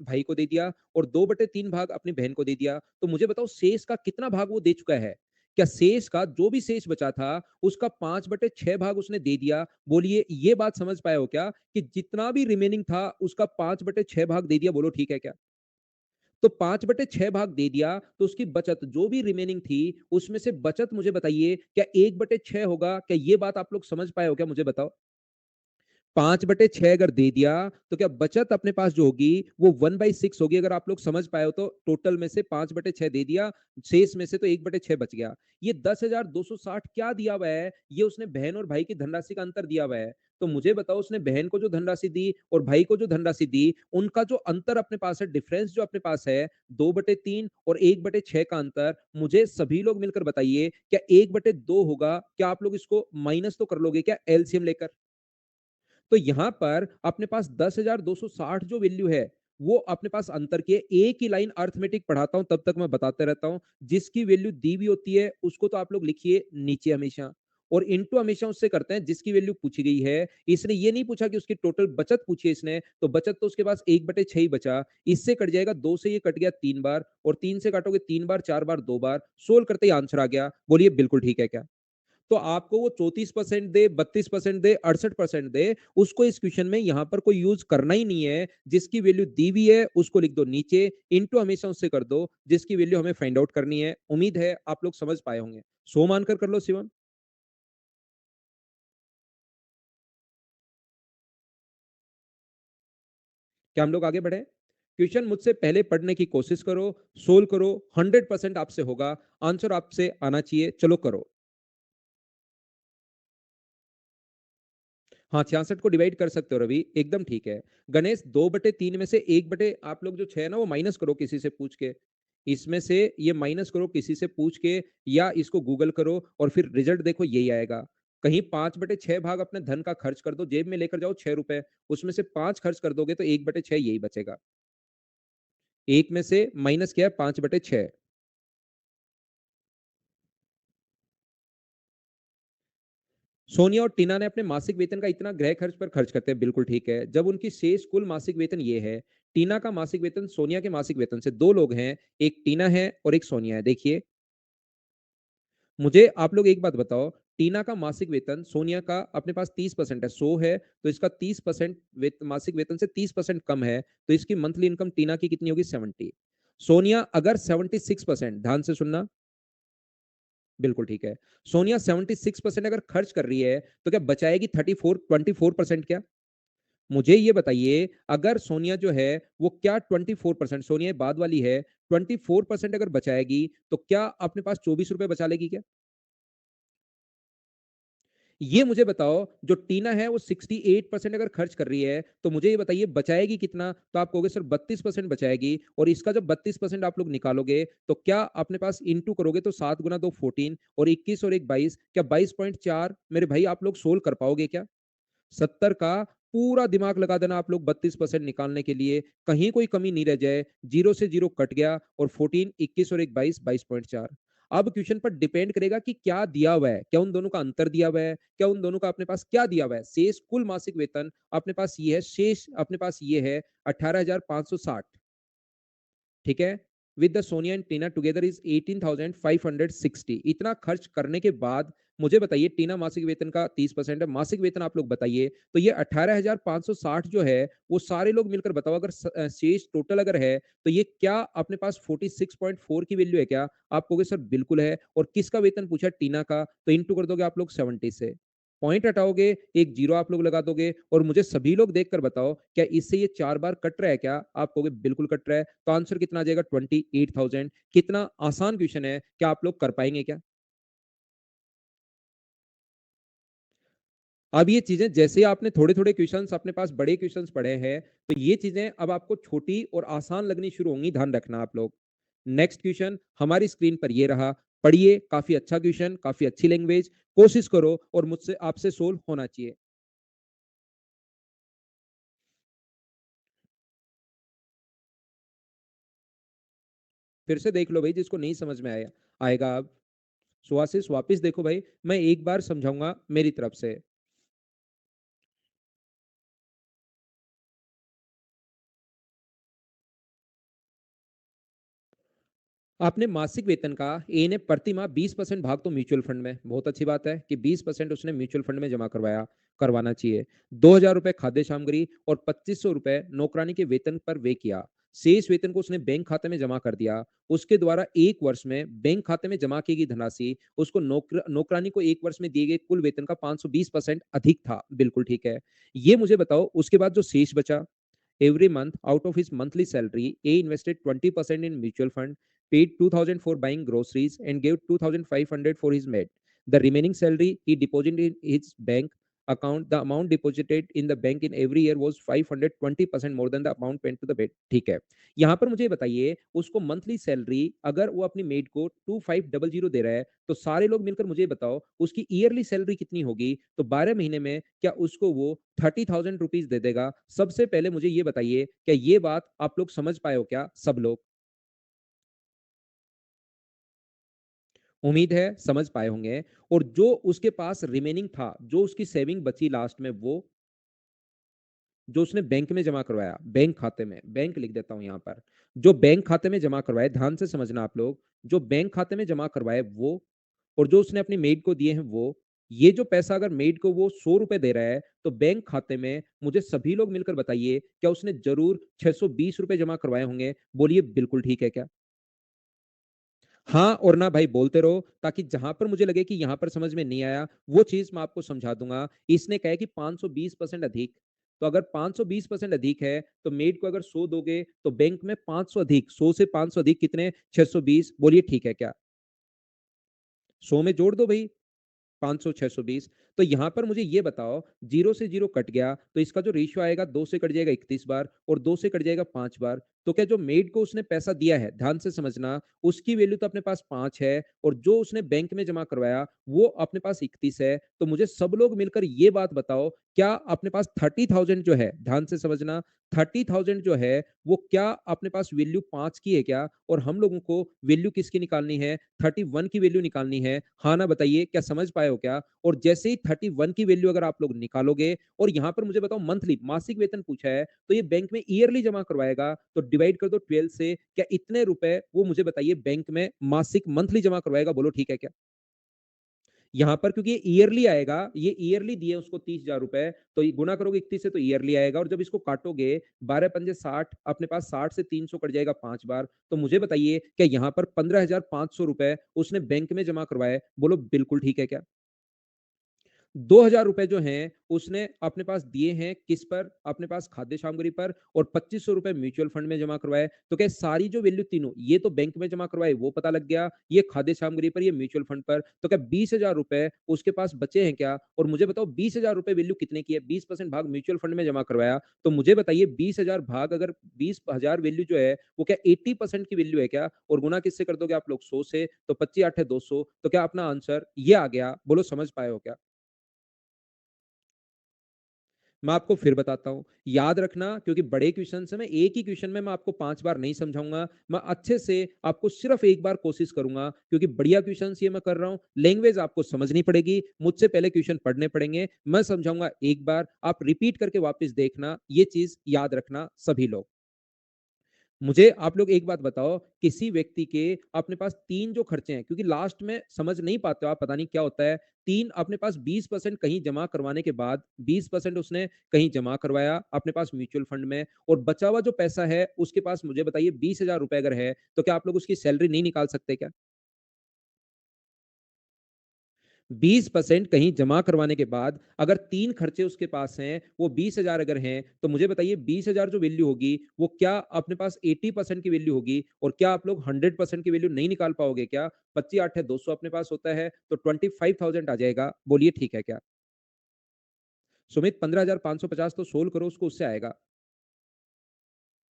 भाई को दे दिया और 2/3 भाग अपनी बहन को दे दिया। तो मुझे बताओ शेष का कितना भाग वो दे चुका है? क्या शेष का जो भी शेष बचा था उसका 5/6 भाग उसने दे दिया? बोलिए ये बात समझ पाए हो क्या कि जितना भी रिमेनिंग था उसका 5/6 भाग दे दिया? बोलो ठीक है क्या? तो 5/6 भाग दे दिया तो उसकी बचत जो भी रिमेनिंग थी उसमें से बचत मुझे बताइए क्या 1/6 होगा? क्या ये बात आप लोग समझ पाए हो क्या? मुझे बताओ। 5/6 अगर दे दिया तो क्या बचत अपने पास जो होगी वो 1/6 होगी? अगर आप लोग समझ पाए हो तो टोटल में से 5/6 दे दिया, शेष में से तो 1/6 बच गया। ये 10,260 क्या दिया हुआ है? ये उसने बहन और भाई की धनराशि का अंतर दिया हुआ है। तो मुझे बताओ उसने बहन को जो धनराशि दी और भाई को जो धनराशि दी उनका जो अंतर अपने पास है, डिफरेंस जो अपने पास है 2/3 और 1/6 का अंतर, मुझे सभी लोग मिलकर बताइए क्या 1/2 होगा? क्या आप लोग इसको माइनस तो कर लोगे क्या एलसीएम लेकर? तो यहां पर अपने पास 10,260 जो वैल्यू है वो अपने पास अंतर की है। एक ही लाइन अर्थमेटिक पढ़ाता हूं तब तक मैं बताते रहता हूं, जिसकी वैल्यू दी हुई होती है उसको तो आप लोग लिखिए नीचे हमेशा, और इनटू हमेशा उससे करते हैं जिसकी वैल्यू पूछी गई है। इसने ये नहीं पूछा कि उसकी टोटल बचत पूछी है इसने, तो बचत तो उसके पास 1/6 ही बचा, इससे कट जाएगा, 2 से ये कट गया 3 बार, और 3 से काटोगे 3 बार, 4 बार 2 बार, सोल्व करते ही आंसर आ गया। बोलिए बिल्कुल ठीक है क्या? तो आपको वो 34% दे, 32% दे, 68% दे, उसको इस क्वेश्चन में यहां पर कोई यूज करना ही नहीं है। जिसकी वैल्यू दी हुई है उसको लिख दो नीचे, इनटू हमेशा उससे कर दो जिसकी वैल्यू हमें फाइंड आउट करनी है। उम्मीद है आप लोग समझ पाए होंगे। सो मानकर कर लो शिवम। क्या हम लोग आगे बढ़े? क्वेश्चन मुझसे पहले पढ़ने की कोशिश करो, सोल्व करो, 100% आपसे होगा, आंसर आपसे आना चाहिए। चलो करो। हाँ, 66 को डिवाइड कर सकते हो रवि, एकदम ठीक है। गणेश 2/3 में से 1 आप लोग जो 6 है ना वो माइनस करो किसी से पूछ के। इसमें से ये माइनस करो किसी से पूछ के, या इसको गूगल करो और फिर रिजल्ट देखो यही आएगा। कहीं 5/6 भाग अपने धन का खर्च कर दो, जेब में लेकर जाओ 6 रुपए, उसमें से 5 खर्च कर दोगे तो 1/6 यही बचेगा। एक में से माइनस किया है 5/6। सोनिया और टीना ने अपने मासिक वेतन का इतना गृह खर्च पर खर्च करते हैं, बिल्कुल ठीक है। जब उनकी शेष कुल मासिक वेतन ये है, टीना का मासिक वेतन सोनिया के मासिक वेतन से, दो लोग हैं, एक टीना है और एक सोनिया है। देखिए मुझे आप लोग एक बात बताओ, टीना का मासिक वेतन सोनिया का अपने पास 30% है, 100 है, तो इसका 30% मासिक वेतन से 30% कम है, तो इसकी मंथली इनकम टीना की कितनी होगी 70। सोनिया अगर 76%, ध्यान से सुनना, बिल्कुल ठीक है, सोनिया 76% अगर खर्च कर रही है तो क्या बचाएगी 24% क्या? मुझे ये बताइए अगर सोनिया जो है वो क्या 24%, सोनिया बाद वाली है, 24% अगर बचाएगी तो क्या अपने पास 24 रुपए बचा लेगी क्या? ये मुझे बताओ, जो टीना है वो 68% अगर खर्च कर रही है तो मुझे ये बताइए बचाएगी कितना? तो आप कहोगे सर 32% बचाएगी, और इसका जब 32% आप लोग निकालोगे तो क्या अपने पास इंटू करोगे तो 7 गुना 2 14, और 21 और एक 22, क्या 22.4? मेरे भाई आप लोग सोल्व कर पाओगे क्या? 70 का पूरा दिमाग लगा देना आप लोग 32% निकालने के लिए, कहीं कोई कमी नहीं रह जाए। जीरो से जीरो कट गया, और 14 21 और एक 22 22.4। अब क्वेश्चन पर डिपेंड करेगा कि क्या दिया हुआ है, क्या उन दोनों का अंतर दिया हुआ है, क्या उन दोनों का अपने पास क्या दिया हुआ है। शेष कुल मासिक वेतन अपने पास ये है, शेष अपने पास ये है 18,560, ठीक है। With the Sonia and Tina together is 18,560। इतना खर्च करने के बाद मुझे बताइए, टीना मासिक वेतन का 30% है, मासिक वेतन आप लोग बताइए, तो ये 18,560 जो है वो सारे लोग मिलकर बताओ, अगर शेष टोटल अगर है तो ये क्या अपने पास 46.4 की वैल्यू है क्या? आप कहोगे सर बिल्कुल है, और किसका वेतन पूछा? टीना का, तो इंटू कर दोगे आप लोग 70 से। पॉइंट हटाओगे, एक जीरो आप लोग लगा दोगे और मुझे सभी लोग देखकर बताओ, क्या इससे ये 4 बार कट रहा है क्या? आप कहोगे बिल्कुल कट रहा है। तो आंसर कितना आ जाएगा? 28,000। कितना आसान क्वेश्चन है, क्या आप लोग कर पाएँगे क्या? अब ये चीजें जैसे आपने थोड़े-थोड़े क्वेश्चंस अपने पास बड़े क्वेश्चंस पढ़े हैं, तो ये चीजें अब आपको छोटी और आसान लगनी शुरू होंगी, ध्यान रखना आप लोग। नेक्स्ट क्वेश्चन हमारी स्क्रीन पर ये रहा, पढ़िए, काफी अच्छा क्वेश्चन, काफी अच्छी लैंग्वेज, कोशिश करो और मुझसे आपसे सोल्व होना चाहिए। फिर से देख लो भाई जिसको नहीं समझ में आया आएगा अब। सुहासिस वापस देखो भाई, मैं एक बार समझाऊंगा मेरी तरफ से। आपने मासिक वेतन का ए ने प्रति माह 20% भाग तो म्यूचुअल फंड में, बहुत अच्छी बात है कि 20% उसने म्यूचुअल फंड में जमा करवाना चाहिए। 2,000 रुपए खाद्य सामग्री और 2,500 रुपए नौकरानी के वेतन पर वे किया। शेष वेतन को उसने बैंक खाते में जमा कर दिया। उसके द्वारा एक वर्ष में बैंक खाते में जमा की गई धनराशि उसको नौकरानी को एक वर्ष में दिए गए कुल वेतन का 520% अधिक था। बिल्कुल ठीक है। ये मुझे बताओ उसके बाद जो शेष बचा, every month out of his monthly salary, A invested 20% in mutual fund, paid 2,000 for buying groceries, and gave 2,500 for his maid. The remaining salary he deposited in his bank account. The amount deposited in the bank in every year was 520% more than the amount went to the bed. ठीक है। यहाँ पर मुझे बताइए उसको monthly salary अगर वो अपनी मेड को 2,500 दे रहा है, तो सारे लोग मिलकर मुझे बताओ उसकी ईयरली सैलरी कितनी होगी? तो 12 महीने में क्या उसको वो 30,000 रुपीज दे देगा? सबसे पहले मुझे ये बताइए, क्या ये बात आप लोग समझ पाए हो क्या सब लोग? उम्मीद है समझ पाए होंगे। और जो उसके पास रिमेनिंग था, जो उसकी सेविंग बची लास्ट में, वो जो उसने बैंक में जमा करवाया, बैंक खाते में, बैंक लिख देता हूं यहां पर, जो बैंक खाते में जमा करवाए, ध्यान से समझना आप लोग, जो बैंक खाते में जमा करवाए वो, और जो उसने अपनी मेड को दिए हैं वो, ये जो पैसा अगर मेड को वो 100 रुपए दे रहा है, तो बैंक खाते में मुझे सभी लोग मिलकर बताइए, क्या उसने जरूर 620 रुपए जमा करवाए होंगे? बोलिए बिल्कुल ठीक है क्या? हाँ और ना भाई बोलते रहो, ताकि जहां पर मुझे लगे कि यहां पर समझ में नहीं आया, वो चीज मैं आपको समझा दूंगा। इसने कहा है कि 520% अधिक, तो अगर 520% अधिक है, तो मेड को अगर 100 दोगे, तो बैंक में 500 अधिक, 100 से 500 अधिक कितने? 620। बोलिए ठीक है क्या? 100 में जोड़ दो भाई, 500 620। तो यहां पर मुझे ये बताओ, जीरो से जीरो कट गया, तो इसका जो रेशियो आएगा, 2 से कट जाएगा 31 बार और 2 से कट जाएगा 5 बार। तो क्या जो मेड को उसने पैसा दिया है, ध्यान से समझना, उसकी वैल्यू तो अपने पास 5 है, और जो उसने बैंक में जमा करवाया वो अपने पास 31 है। तो मुझे सब लोग मिलकर ये बात बताओ, क्या अपने पास 30,000 जो है, ध्यान से समझना, 30,000 जो है वो क्या अपने पास वैल्यू 5 की है क्या? और हम लोगों को वैल्यू किसकी निकालनी है? 31 की वैल्यू निकालनी है। हाँ ना बताइए, क्या समझ पाए हो क्या? और जैसे ही 31 की वैल्यू अगर आप लोग निकालोगे, और यहां पर मुझे बताओ मंथली मासिक वेतन पूछा है, तो ये बैंक में ईयरली जमा करवाएगा, तो डिवाइड कर दो 12 से, क्या इतने रुपए वो मुझे बताइए बैंक में मासिक मंथली जमा करवाएगा? बोलो ठीक है क्या? यहां पर क्योंकि ये ईयरली आएगा, ये ईयरली दिए उसको 30,000 रुपए, तो ये गुना करोगे 31 से, तो ईयरली आएगा, और जब इसको काटोगे 12 पंजे 60, अपने पास 60 से 300 कट जाएगा 5 बार। तो मुझे बताइए, क्या यहां पर 15,500 रुपए उसने बैंक में जमा करवाए? बोलो बिल्कुल ठीक है क्या? 2,000 रुपए जो हैं उसने अपने पास दिए हैं किस पर? अपने पास खाद्य सामग्री पर, और 2,500 रुपए म्यूचुअल फंड में जमा करवाए। तो क्या सारी जो वैल्यू तीनों, ये तो बैंक में जमा करवाए वो पता लग गया, ये खाद्य सामग्री पर, ये म्यूचुअल फंड पर, तो क्या 20,000 रुपए उसके पास बचे हैं क्या? और मुझे बताओ 20,000 रुपए वैल्यू कितने की है? 20% भाग म्यूचुअल फंड में जमा करवाया, तो मुझे बताइए 20,000 भाग अगर 20,000 वैल्यू जो है वो क्या 80% की वैल्यू है क्या? और गुना किससे कर दोगे आप लोग? 100 से, तो 25 8 है 200। तो क्या अपना आंसर ये आ गया? बोलो समझ पाए हो क्या? मैं आपको फिर बताता हूं, याद रखना, क्योंकि बड़े क्वेश्चन से मैं एक ही क्वेश्चन में मैं आपको 5 बार नहीं समझाऊंगा। मैं अच्छे से आपको सिर्फ एक बार कोशिश करूंगा, क्योंकि बढ़िया क्वेश्चन ये मैं कर रहा हूं। लैंग्वेज आपको समझनी पड़ेगी, मुझसे पहले क्वेश्चन पढ़ने पड़ेंगे। मैं समझाऊंगा एक बार, आप रिपीट करके वापस देखना, ये चीज याद रखना सभी लोग। मुझे आप लोग एक बात बताओ, किसी व्यक्ति के अपने पास तीन जो खर्चे हैं, क्योंकि लास्ट में समझ नहीं पाते हो आप, पता नहीं क्या होता है, तीन अपने पास 20% कहीं जमा करवाने के बाद, 20% उसने कहीं जमा करवाया अपने पास म्यूचुअल फंड में, और बचा हुआ जो पैसा है उसके पास, मुझे बताइए 20,000 रुपए अगर है, तो क्या आप लोग उसकी सैलरी नहीं निकाल सकते क्या? 20% कहीं जमा करवाने के बाद अगर 3 खर्चे उसके पास हैं, वो 20,000 अगर हैं, तो मुझे बताइए 20,000 जो वैल्यू होगी, वो क्या अपने पास 80% की वैल्यू होगी और क्या आप लोग 100% की वैल्यू नहीं निकाल पाओगे क्या? 25 8 है 200 अपने पास होता है, तो 25,000 आ जाएगा। बोलिए ठीक है क्या? सुमित 15,550 तो सोल्व करो उसको, उससे आएगा।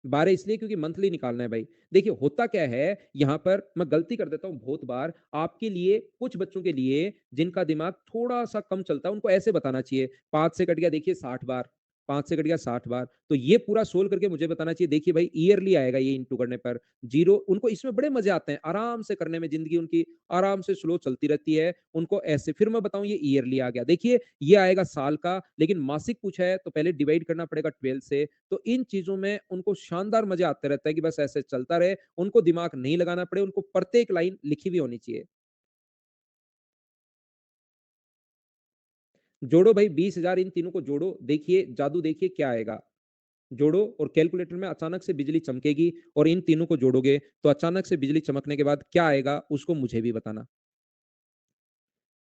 12 इसलिए क्योंकि मंथली निकालना है भाई। देखिए होता क्या है, यहाँ पर मैं गलती कर देता हूँ बहुत बार, आपके लिए कुछ बच्चों के लिए जिनका दिमाग थोड़ा-सा कम चलता है, उनको ऐसे बताना चाहिए, 5 से कट गया देखिए 60 बार, 5 से कट गया 60 बार, तो ये पूरा सोल्व करके मुझे बताना चाहिए, देखिए भाई ईयरली आएगा ये इंटू करने पर, 0 उनको इसमें बड़े मज़े आते हैं, आराम से करने में ज़िंदगी उनकी आराम से स्लो चलती रहती है, उनको ऐसे फिर मैं बताऊँ ये ईयरली आ गया। देखिए, ये आएगा साल का, लेकिन मासिक पूछा है तो पहले डिवाइड करना पड़ेगा 12 से, तो इन चीज़ों में उनको शानदार मज़ा आते रहता है कि बस ऐसे चलता रहे, उनको दिमाग नहीं लगाना पड़े, उनको प्रत्येक लाइन लिखी हुई होनी चाहिए। जोड़ो भाई 20,000 इन तीनों को जोड़ो, देखिए जादू देखिए क्या आएगा। जोड़ो और कैलकुलेटर में अचानक से बिजली चमकेगी और इन तीनों को जोड़ोगे, तो अचानक से बिजली चमकने के बाद क्या आएगा, उसको मुझे भी बताना।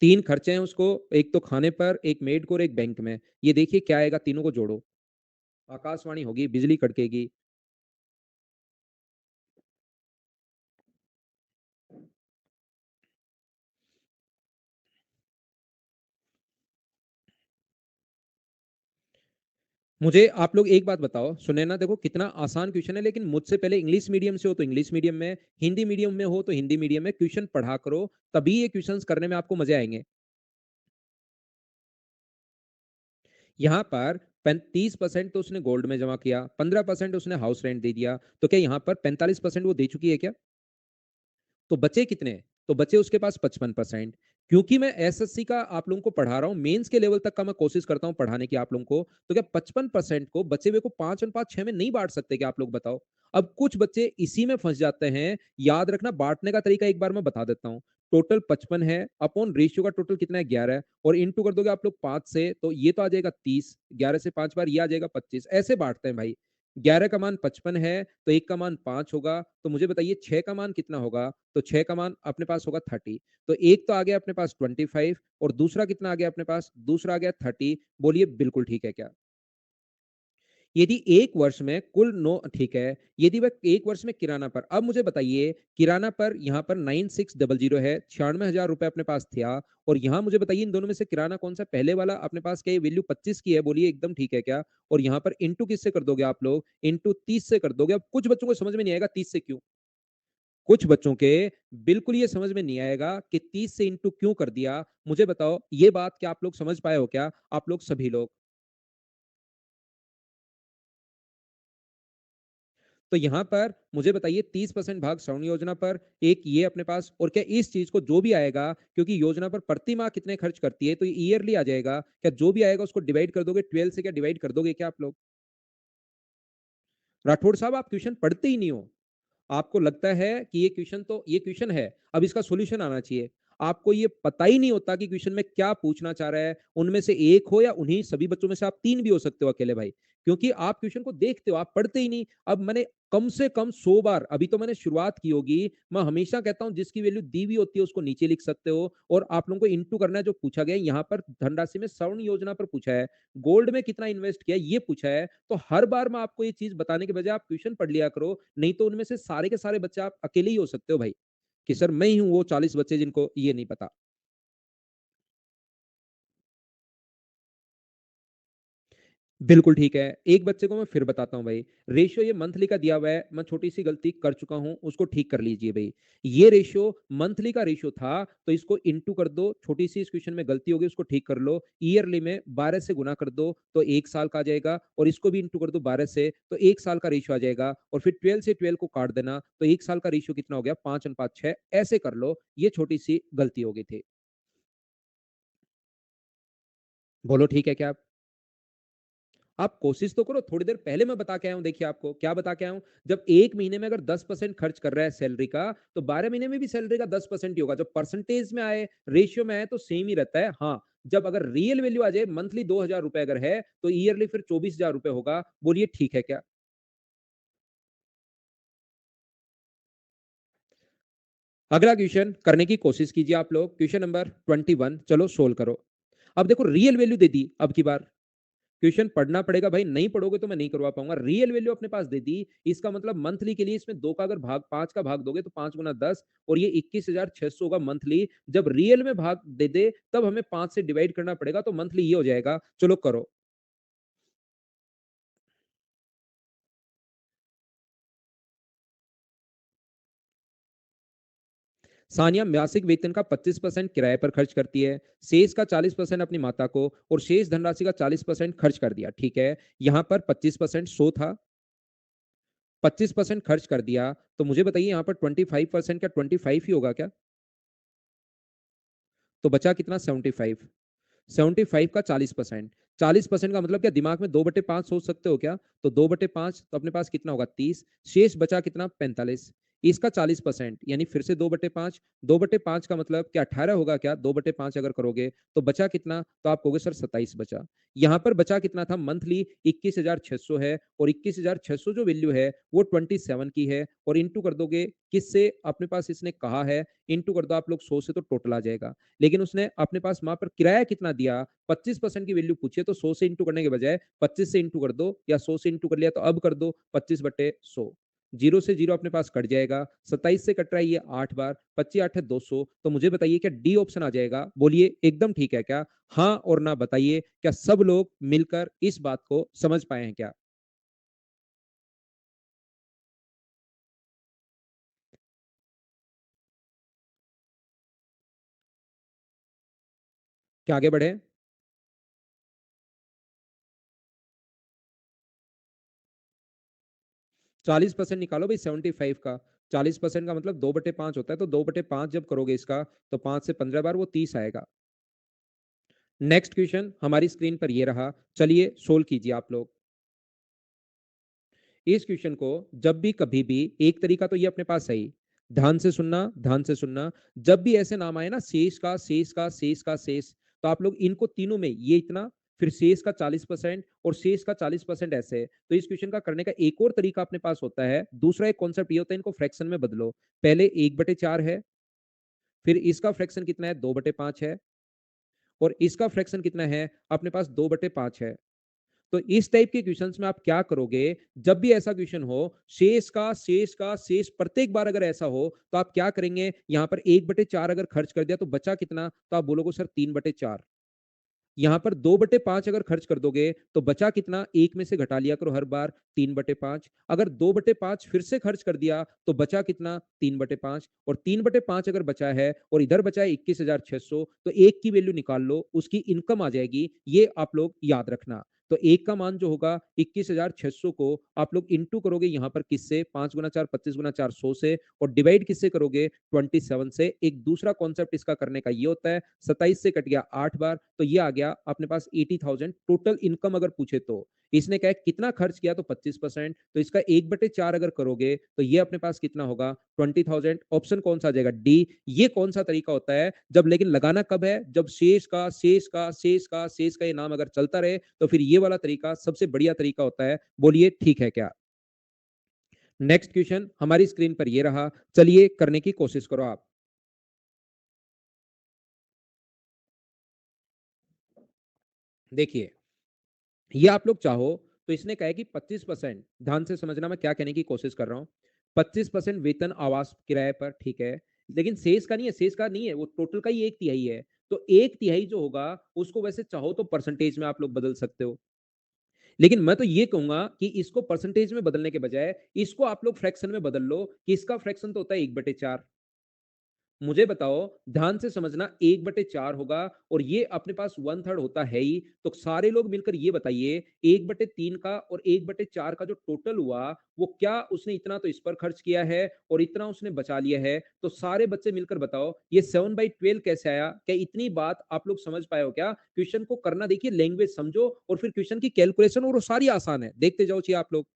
3 खर्चे हैं उसको, एक तो खाने पर, एक मेड को और एक बैंक में। ये देखिए क्या आएगा, तीनों को जोड़ो। आकाशवाणी होगी, बिजली कड़केगी। मुझे आप लोग एक बात बताओ, सुने ना देखो कितना आसान क्वेश्चन है, लेकिन मुझसे पहले इंग्लिश मीडियम से हो तो इंग्लिश मीडियम में, हिंदी मीडियम में हो तो हिंदी मीडियम में क्वेश्चन पढ़ा करो, तभी ये क्वेश्चंस करने में आपको मजे आएंगे। यहाँ पर 35% तो उसने गोल्ड में जमा किया, 15% उसने हाउस रेंट दे दिया, तो क्या यहाँ पर 45% वो दे चुकी है क्या? तो बचे कितने? तो बचे उसके पास 55%। क्योंकि मैं एसएससी का आप लोगों को पढ़ा रहा हूं, मेंस के लेवल तक का मैं कोशिश करता हूं पढ़ाने की आप लोगों को, तो क्या 55% को बचे हुए को 5 और 5 6 में नहीं बांट सकते क्या आप लोग बताओ? अब कुछ बच्चे इसी में फंस जाते हैं। याद रखना, बांटने का तरीका एक बार मैं बता देता हूं। टोटल 55 है, अपॉन रेशियो का टोटल कितना है 11 है, और इंटू कर दोगे आप लोग 5 से, तो ये तो आ जाएगा 30, 11 से 5 बार ये आ जाएगा 25, ऐसे बांटते हैं भाई। 11 का मान 55 है, तो 1 का मान 5 होगा, तो मुझे बताइए 6 का मान कितना होगा? तो 6 का मान अपने पास होगा 30। तो एक तो आ गया अपने पास 25 और दूसरा कितना आ गया अपने पास? दूसरा आ गया 30। बोलिए बिल्कुल ठीक है क्या? यदि 1 वर्ष में कुल नो ठीक है, यदि वह 1 वर्ष में किराना पर, अब मुझे बताइए किराना पर यहाँ पर 9600 है, 96,000 रुपए अपने पास था, और यहाँ मुझे बताइए इन दोनों में से किराना कौन-सा पहले वाला अपने पास क्या ये वैल्यू 25 की है? बोलिए एकदम ठीक है क्या? और यहाँ पर इंटू किससे कर दोगे आप लोग? इंटू 30 से कर दोगे। अब कुछ बच्चों को समझ में नहीं आएगा 30 से क्यों? कुछ बच्चों के बिल्कुल ये समझ में नहीं आएगा कि 30 से इंटू क्यों कर दिया। मुझे बताओ ये बात क्या आप लोग समझ पाए हो क्या? आप लोग सभी लोग? तो यहाँ पर मुझे बताइए 30% भाग श्रवण योजना पर, एक ये अपने पास, और क्या इस चीज को जो भी आएगा, क्योंकि योजना पर प्रति माह कितने खर्च करती है, तो ये ईयरली आ जाएगा, क्या जो भी आएगा उसको डिवाइड कर दोगे 12 से? क्या डिवाइड कर दोगे क्या आप लोग? राठौड़ साहब आप क्वेश्चन पढ़ते ही नहीं हो। आपको लगता है कि ये क्वेश्चन है, अब इसका सॉल्यूशन आना चाहिए। आपको ये पता ही नहीं होता कि क्वेश्चन में क्या पूछना चाह रहा है। उनमें से एक हो या उन्हीं सभी बच्चों में से आप 3 भी हो सकते हो अकेले भाई। क्योंकि आप क्वेश्चन को देखते हो, आप पढ़ते ही नहीं। अब मैंने कम से कम 100 बार, अभी तो मैंने शुरुआत की होगी, मैं हमेशा कहता हूँ जिसकी वैल्यू दी हुई होती है उसको नीचे लिख सकते हो, और आप लोगों को इंटू करना है जो पूछा गया है। यहाँ पर धनराशि में श्रवण योजना पर पूछा है, गोल्ड में कितना इन्वेस्ट किया ये पूछा है। तो हर बार मैं आपको ये चीज़ बताने के बजाय आप ट्यूशन पढ़ लिया करो, नहीं तो उनमें से सारे के सारे बच्चे आप अकेले ही हो सकते हो भाई, कि सर मैं ही हूँ वो 40 बच्चे जिनको ये नहीं पता। बिल्कुल ठीक है। एक बच्चे को मैं फिर बताता हूँ भाई, रेशियो ये मंथली का दिया हुआ है, मैं छोटी-सी गलती कर चुका हूँ, उसको ठीक कर लीजिए भई। ये रेशियो मंथली का रेशियो था, तो इसको इंटू कर दो, छोटी-सी इस क्वेश्चन में गलती हो गई उसको ठीक कर लो। ईयरली में 12 से गुणा कर दो, तो 1 साल का आ जाएगा, और इसको भी इंटू कर दो 12 से, तो 1 साल का रेशियो आ जाएगा, और फिर 12 से 12 को काट देना, तो 1 साल का रेशियो कितना हो गया? 5 और 5 6, ऐसे कर लो। ये छोटी-सी गलती हो गई थी। बोलो ठीक है क्या? आप कोशिश तो करो, थोड़ी देर पहले मैं बता के आया हूँ, देखिए आपको क्या बता के आया हूँ। जब 1 महीने में अगर 10% खर्च कर रहा है सैलरी का, तो 12 महीने में भी सैलरी का 10% ही होगा। जब परसेंटेज में आए, रेशियो में आए तो सेम ही रहता है। हाँ, जब अगर रियल वैल्यू आ जाए, मंथली 2,000 रुपए अगर है, तो ईयरली फिर 24,000 रुपए होगा। बोलिए ठीक है क्या? अगला क्वेश्चन करने की कोशिश कीजिए आप लोग। क्वेश्चन नंबर 21 चलो सोल्व करो। अब देखो रियल वैल्यू दे दी अब की बार। क्वेश्चन पढ़ना पड़ेगा भाई, नहीं पढ़ोगे तो मैं नहीं करवा पाऊंगा। रियल वैल्यू अपने पास दे दी, इसका मतलब मंथली के लिए इसमें 2 का अगर भाग 5 का भाग दोगे तो 5 गुना 10 और ये 21,600 होगा मंथली। जब रियल में भाग दे दे तब हमें 5 से डिवाइड करना पड़ेगा, तो मंथली ये हो जाएगा। चलो करो। सानिया मासिक वेतन का 25% किराए पर खर्च करती है, शेष का 40% अपनी माता को और शेष धनराशि का 40% खर्च कर दिया। ठीक है, यहाँ पर 25% शो था, 25% खर्च कर दिया, तो मुझे बताइए यहाँ पर 25% क्या 25 ही होगा क्या? तो बचा कितना? 75। 75 का 40%, 40% का मतलब क्या दिमाग में 2/5 सोच सकते हो क्या? तो 2/5 तो अपने पास कितना होगा? 30। शेष बचा कितना? 45। इसका 40% यानी फिर से 2/5, 2/5 का मतलब क्या 18 होगा क्या? 2/5 अगर करोगे तो बचा कितना? तो आप कहोगे सर 27 बचा। यहाँ पर बचा कितना था? मंथली 21,600 है और 21,600 जो वैल्यू है वो 27 की है और इंटू कर दोगे किससे? अपने पास इसने कहा है इंटू कर दो आप लोग 100 से, तो टोटल आ जाएगा। लेकिन उसने अपने पास वहां पर किराया कितना दिया? 25% की वैल्यू पूछी है, तो 100 से इंटू करने के बजाय 25 से इंटू कर दो, या 100 से इंटू कर लिया तो अब कर दो 25/100। जीरो से जीरो अपने पास कट जाएगा, 27 से कट रहा है ये 8 बार, 25 8 है 200। तो मुझे बताइए क्या डी ऑप्शन आ जाएगा? बोलिए एकदम ठीक है क्या? हाँ और ना बताइए, क्या सब लोग मिलकर इस बात को समझ पाए हैं क्या? क्या आगे बढ़े? 40% निकालो भाई 75 का। 40% का मतलब 2/5 होता है, तो 2/5 जब करोगे इसका तो 5 से 15 बार वो 30 आएगा। नेक्स्ट क्वेश्चन हमारी स्क्रीन पर ये रहा, चलिए सोल्व कीजिए आप लोग। इस क्वेश्चन को जब भी कभी भी, एक तरीका तो ये अपने पास सही, ध्यान से सुनना, ध्यान से सुनना। जब भी ऐसे नाम आए ना, शेष का शेष का शेष का शेष, तो आप लोग इनको तीनों में ये इतना, फिर शेष का 40% और शेष का 40% ऐसे। तो इस क्वेश्चन का करने का एक और तरीका अपने पास होता है। दूसरा एक कॉन्सेप्ट ये होता है, इनको फ्रैक्शन में बदलो। पहले 1/4 है, फिर इसका फ्रैक्शन कितना है? 2/5 है, और इसका फ्रैक्शन कितना है? अपने पास 2/5 है। तो इस टाइप के क्वेश्चंस में आप क्या करोगे? जब भी ऐसा क्वेश्चन हो, शेष का शेष का शेष प्रत्येक बार अगर ऐसा हो, तो आप क्या करेंगे? यहां पर 1/4 अगर खर्च कर दिया तो बचा कितना? तो आप बोलोगे सर 3/4। यहां पर 2/5 अगर खर्च कर दोगे तो बचा कितना? एक में से घटा लिया करो हर बार, 3/5। अगर 2/5 फिर से खर्च कर दिया तो बचा कितना? 3/5। और 3/5 अगर बचा है और इधर बचा है 21,600, तो एक की वैल्यू निकाल लो, उसकी इनकम आ जाएगी। ये आप लोग याद रखना। तो एक का मान जो होगा 21,600 को आप लोग इंटू करोगे यहां पर किससे? 5 गुना 4 25 गुना 4 100 से, और डिवाइड किससे करोगे? 27 से। एक दूसरा कॉन्सेप्ट इसका करने का ये होता है, 27 से कट गया 8 बार, तो ये आ गया अपने पास 80,000 टोटल इनकम। अगर पूछे तो इसने कहा कितना खर्च किया, तो 25%, तो इसका 1/4 अगर करोगे तो ये अपने पास कितना होगा? 20,000। ऑप्शन कौन सा आ जाएगा? डी। ये कौन सा तरीका होता है? जब, लेकिन लगाना कब है? जब शेष का शेष का शेष का शेष का ये नाम अगर चलता रहे, तो फिर ये वाला तरीका सबसे बढ़िया तरीका होता है। बोलिए ठीक है क्या? नेक्स्ट क्वेश्चन हमारी स्क्रीन पर ये रहा, चलिए करने की कोशिश करो आप। देखिए, ये आप लोग चाहो तो इसने कहा है कि 25%, ध्यान से समझना मैं क्या कहने की कोशिश कर रहा हूं। 25% वेतन आवास किराए पर, ठीक है, लेकिन शेष का नहीं है, शेष का नहीं है, वो टोटल का ही 1/3 है। तो 1/3 जो होगा उसको वैसे चाहो तो परसेंटेज में आप लोग बदल सकते हो, लेकिन मैं तो ये कहूंगा कि इसको परसेंटेज में बदलने के बजाय इसको आप लोग फ्रैक्शन में बदल लो, कि इसका फ्रैक्शन तो होता है 1/4। मुझे बताओ, ध्यान से समझना, 1/4 होगा और ये अपने पास 1/3 होता है ही। तो सारे लोग मिलकर ये बताइए, 1/3 का और 1/4 का जो टोटल हुआ, वो क्या उसने इतना तो इस पर खर्च किया है और इतना उसने बचा लिया है। तो सारे बच्चे मिलकर बताओ ये 7/12 कैसे आया? क्या इतनी बात आप लोग समझ पाए हो क्या? क्वेश्चन को करना देखिए, लैंग्वेज समझो और फिर क्वेश्चन की कैलकुलेशन, और वो सारी आसान है, देखते जाओ चाहिए आप लोग।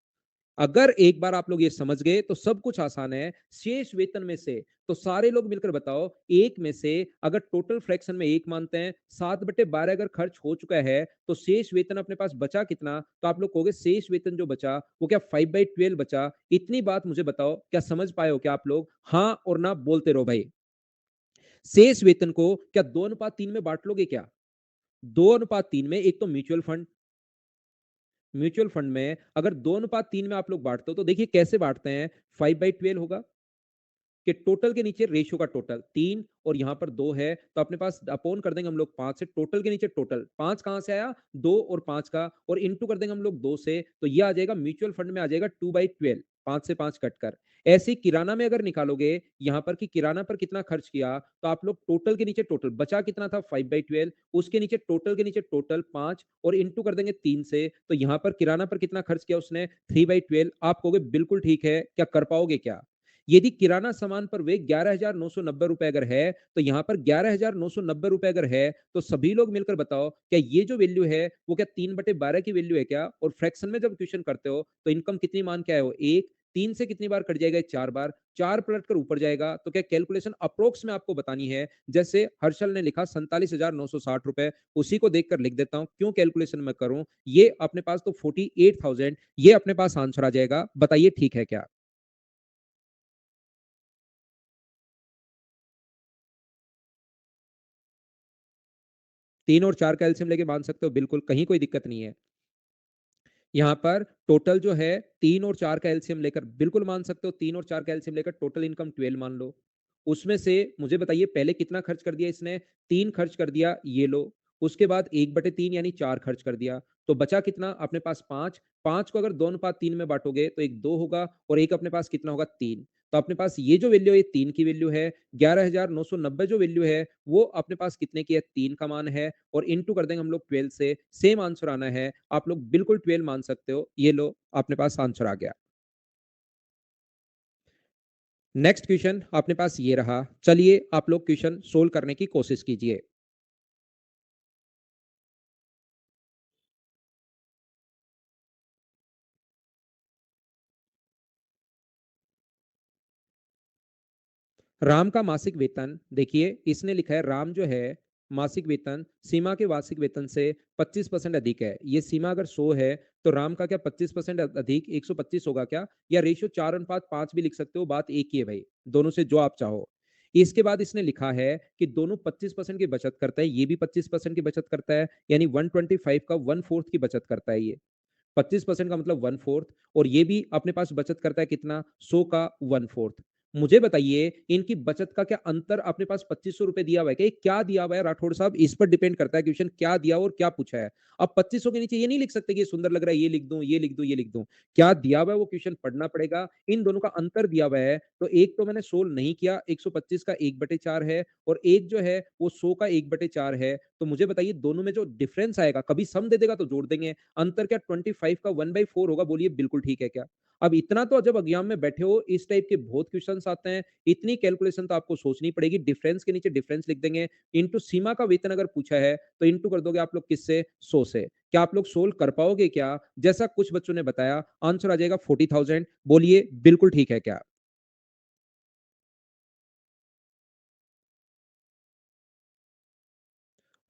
अगर एक बार आप लोग ये समझ गए तो सब कुछ आसान है। शेष वेतन में से तो सारे लोग मिलकर बताओ, एक में से अगर टोटल फ्रैक्शन में एक मानते हैं, 7/12 अगर खर्च हो चुका है, तो शेष वेतन अपने पास बचा कितना? तो आप लोग कहोगे शेष वेतन जो बचा वो क्या 5/12 बचा? इतनी बात मुझे बताओ, क्या समझ पाए हो क्या आप लोग? हाँ और ना बोलते रहो भाई। शेष वेतन को क्या 2:3 में बांट लोगे क्या? 2:3 में एक तो म्यूचुअल फंड में अगर 2:3 में आप लोग बांटते हो तो देखिए कैसे बांटते हैं। 5/12 होगा कि टोटल के नीचे रेशियो का टोटल 3 और यहां पर 2 है, तो अपने पास अपोन कर देंगे हम लोग 5 से। टोटल के नीचे टोटल 5 कहां से आया? 2 और 5 का, और इंटू कर देंगे हम लोग 2 से, तो ये आ जाएगा म्यूचुअल फंड में आ जाएगा 2/12, 5 से 5 कट कर। ऐसे ही किराना में अगर निकालोगे यहां पर कि किराना पर कितना खर्च किया, तो आप लोग टोटल के नीचे टोटल बचा कितना था 5/12, उसके नीचे टोटल के नीचे टोटल 5 और इंटू कर देंगे 3 से, तो यहां पर किराना पर कितना खर्च किया उसने 3/12। आप कहोगे बिल्कुल ठीक है, क्या कर पाओगे क्या? यदि किराना सामान पर वे 11,990 रुपए अगर है, तो यहां पर 11,990 रुपए अगर है, तो सभी लोग मिलकर बताओ क्या ये जो वैल्यू है वो क्या 3/12 की वैल्यू है क्या? और फ्रैक्शन में जब क्वेश्चन करते हो तो इनकम कितनी मान के आए हो? एक। 3 से कितनी बार कट जाएगा? 4 बार। 4 पलट कर ऊपर जाएगा, तो क्या कैलकुलेशन अप्रोक्स में आपको बतानी है? जैसे हर्षल ने लिखा 47,960 रुपए, उसी को देखकर लिख देता हूं, क्यों कैलकुलेशन में करूं। ये अपने पास तो 48,000, ये अपने पास आंसर आ जाएगा। बताइए ठीक है क्या? 3 और 4 का एलसीएम लेके मान सकते हो, बिल्कुल, कहीं कोई दिक्कत नहीं है। यहाँ पर टोटल जो है 3 और 4 का एलसीएम लेकर बिल्कुल मान सकते हो, 3 और 4 का एलसीएम लेकर टोटल इनकम 12 मान लो। उसमें से मुझे बताइए पहले कितना खर्च कर दिया इसने? 3 खर्च कर दिया, ये लो। उसके बाद 1/3 यानी 4 खर्च कर दिया। तो बचा कितना अपने पास? 5। 5 को अगर 2:3 में बांटोगे तो एक 2 होगा और एक अपने पास कितना होगा? 3। तो अपने पास ये जो वैल्यू है, ये 3 की वैल्यू है। 11,990 जो वैल्यू है, वो अपने पास कितने की है? 3 का मान है, और इंटू कर देंगे हम लोग 12 से। सेम आंसर आना है। आप लोग बिल्कुल 12 मान सकते हो। ये लो, अपने पास आंसर आ गया। नेक्स्ट क्वेश्चन अपने पास ये रहा। चलिए आप लोग क्वेश्चन सोल्व करने की कोशिश कीजिए। राम का मासिक वेतन देखिए, इसने लिखा है राम जो है मासिक वेतन सीमा के वार्षिक वेतन से 25% अधिक है। ये सीमा अगर 100 है तो राम का क्या 25% अधिक 125 होगा क्या? या रेशियो 4:5 भी लिख सकते हो, बात एक ही है भाई, दोनों से जो आप चाहो। इसके बाद इसने लिखा है कि दोनों 25% की बचत करता है, ये भी 25% की बचत करता है, यानी 125 का 1/4 की बचत करता है ये। 25% का मतलब 1/4, और ये भी अपने पास बचत करता है कितना? 100 का 1/4। मुझे बताइए इनकी बचत का क्या अंतर अपने पास 2500 रुपए दिया हुआ है क्या? क्या दिया हुआ है राठौड़ साहब, इस पर डिपेंड करता है क्वेश्चन क्या दिया और क्या पूछा है। अब 2500 के नीचे ये नहीं लिख सकते कि ये सुंदर लग रहा है, ये लिख दूं, ये लिख दूं, ये लिख दूं। क्या दिया हुआ है वो क्वेश्चन पढ़ना पड़ेगा। इन दोनों का अंतर दिया हुआ है, तो एक तो मैंने सोल्व नहीं किया, 125 का 1/4 है, और एक जो है वो 100 का 1/4 है। तो मुझे बताइए दोनों में जो डिफरेंस आएगा, कभी सम दे देगा तो जोड़ देंगे, अंतर क्या 25 का 1/4 होगा? बोलिए बिल्कुल ठीक है क्या? अब इतना तो जब एग्जाम में बैठे हो इस टाइप के बहुत क्वेश्चंस आते हैं, इतनी कैलकुलेशन तो आपको सोचनी पड़ेगी। डिफरेंस के नीचे डिफरेंस लिख देंगे, इनटू सीमा का वेतन अगर पूछा है तो इनटू कर दोगे आप लोग किससे? 100 से। क्या आप लोग सोल्व कर पाओगे क्या? जैसा कुछ बच्चों ने बताया आंसर आ जाएगा 40,000। बोलिए बिल्कुल ठीक है क्या?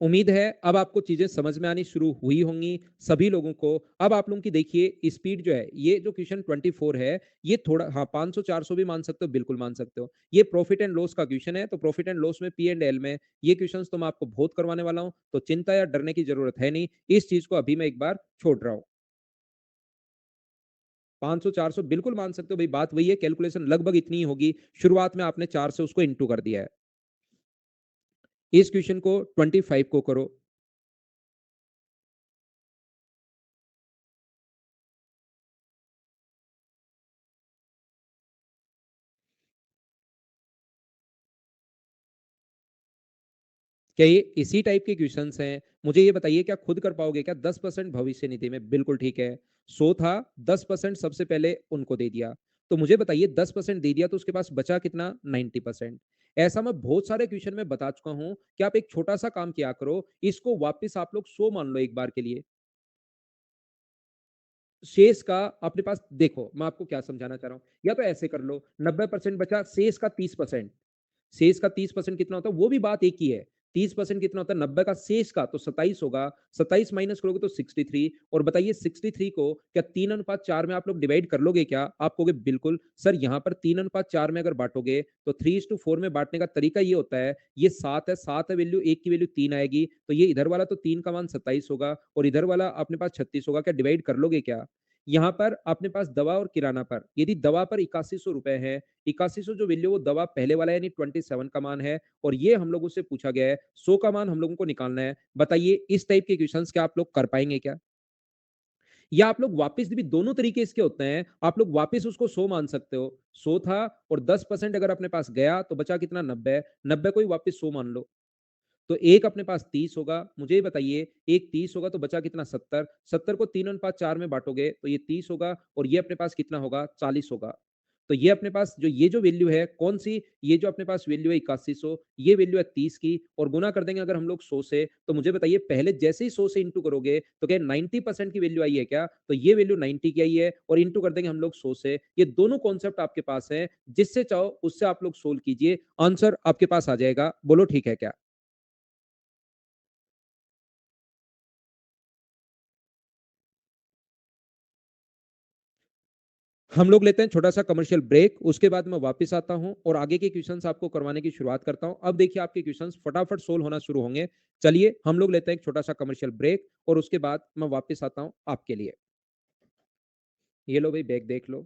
उम्मीद है अब आपको चीजें समझ में आनी शुरू हुई होंगी सभी लोगों को। अब आप लोगों की देखिए स्पीड जो है, ये जो क्वेश्चन 24 है, ये थोड़ा, हाँ, 500 400 भी मान सकते हो, बिल्कुल मान सकते हो। ये प्रॉफिट एंड लॉस का क्वेश्चन है, तो प्रॉफिट एंड लॉस में पी एंड एल में ये क्वेश्चंस तो मैं आपको बहुत करवाने वाला हूं, तो चिंता या डरने की जरूरत है नहीं। इस चीज को अभी मैं एक बार छोड़ रहा हूं। 500 400 बिल्कुल मान सकते हो भाई, बात वही है, कैलकुलेशन लगभग इतनी ही होगी। शुरुआत में आपने 4 से उसको इंटू कर दिया है। इस क्वेश्चन को 25 को करो। क्या ये इसी टाइप के क्वेश्चंस हैं? मुझे ये बताइए क्या खुद कर पाओगे क्या? 10% भविष्य निधि में, बिल्कुल ठीक है। 100 था, 10% सबसे पहले उनको दे दिया। तो मुझे बताइए 10% दे दिया तो उसके पास बचा कितना? 90%। ऐसा मैं बहुत सारे क्वेश्चन में बता चुका हूं कि आप एक छोटा सा काम किया करो, इसको वापस आप लोग 100 मान लो एक बार के लिए। शेष का अपने पास देखो, मैं आपको क्या समझाना चाह रहा हूँ, या तो ऐसे कर लो 90% बचा, शेष का 30%। शेष का 30% कितना होता है, वो भी बात एक ही है। 30% कितना होता है, 90 का शेष का तो 27 होगा, 27 माइनस करोगे तो 63। और बताइए 63 को क्या 3:4 में आप लोग डिवाइड कर लोगे क्या? आप कहोगे बिल्कुल, सर यहाँ पर 3:4 में अगर बाँटोगे तो 3:4 में बाँटने का तरीका ये होता है, ये 7 है वैल्यू, 1 की वैल्यू 3 आएगी, तो ये इधर वाला तो 3 का मान 27 होगा और इधर वाला अपने पास 36 होगा, क्या डिवाइड कर लोगे क्या? यहाँ पर अपने पास दवा और किराना पर, यदि दवा पर 8100 रुपए है, 8100 जो वैल्यू वो दवा पहले वाला यानी 27 का मान है और ये हम लोगों से पूछा गया है 100 का मान हम लोगों को निकालना है। बताइए इस टाइप के क्वेश्चंस क्या आप लोग कर पाएँगे क्या? या आप लोग वापस भी दोनों तरीके इसके होते हैं, आप लोग वापस उसको 100 मान सकते हो। 100 था और 10% अगर अपने पास गया तो बचा कितना 90, 90 को ही वापस 100 मान लो। तो एक अपने पास 30 होगा, मुझे ये बताइए एक 30 होगा तो बचा कितना 70, 70 को 3 अनुपात 4 में बाँटोगे तो ये 30 होगा और ये अपने पास कितना होगा 40 होगा। तो ये अपने पास जो वैल्यू है कौन-सी, ये जो अपने पास वैल्यू है 8100, ये वैल्यू है 30 की और गुना कर देंगे अगर हम लोग 100 से, तो मुझे बताइए पहले जैसे ही 100 से इंटू करोगे तो क्या 90% की वैल्यू आई है क्या? तो ये वैल्यू 90 की आई है और इंटू कर देंगे हम लोग 100 से। ये दोनों कॉन्सेप्ट आपके पास हैं, जिससे चाहो उससे आप लोग सोल्व कीजिए, आंसर आपके पास आ जाएगा। बोलो ठीक है क्या? हम लोग लेते हैं छोटा-सा कमर्शियल ब्रेक, उसके बाद मैं वापस आता हूँ और आगे के क्वेश्चन्स आपको करवाने की शुरुआत करता हूँ। अब देखिए आपके क्वेश्चन्स फटाफट सोल्व होना शुरू होंगे। चलिए, हम लोग लेते हैं एक छोटा-सा कमर्शियल ब्रेक और उसके बाद मैं वापस आता हूँ आपके लिए। ये लो भई बैग देख लो।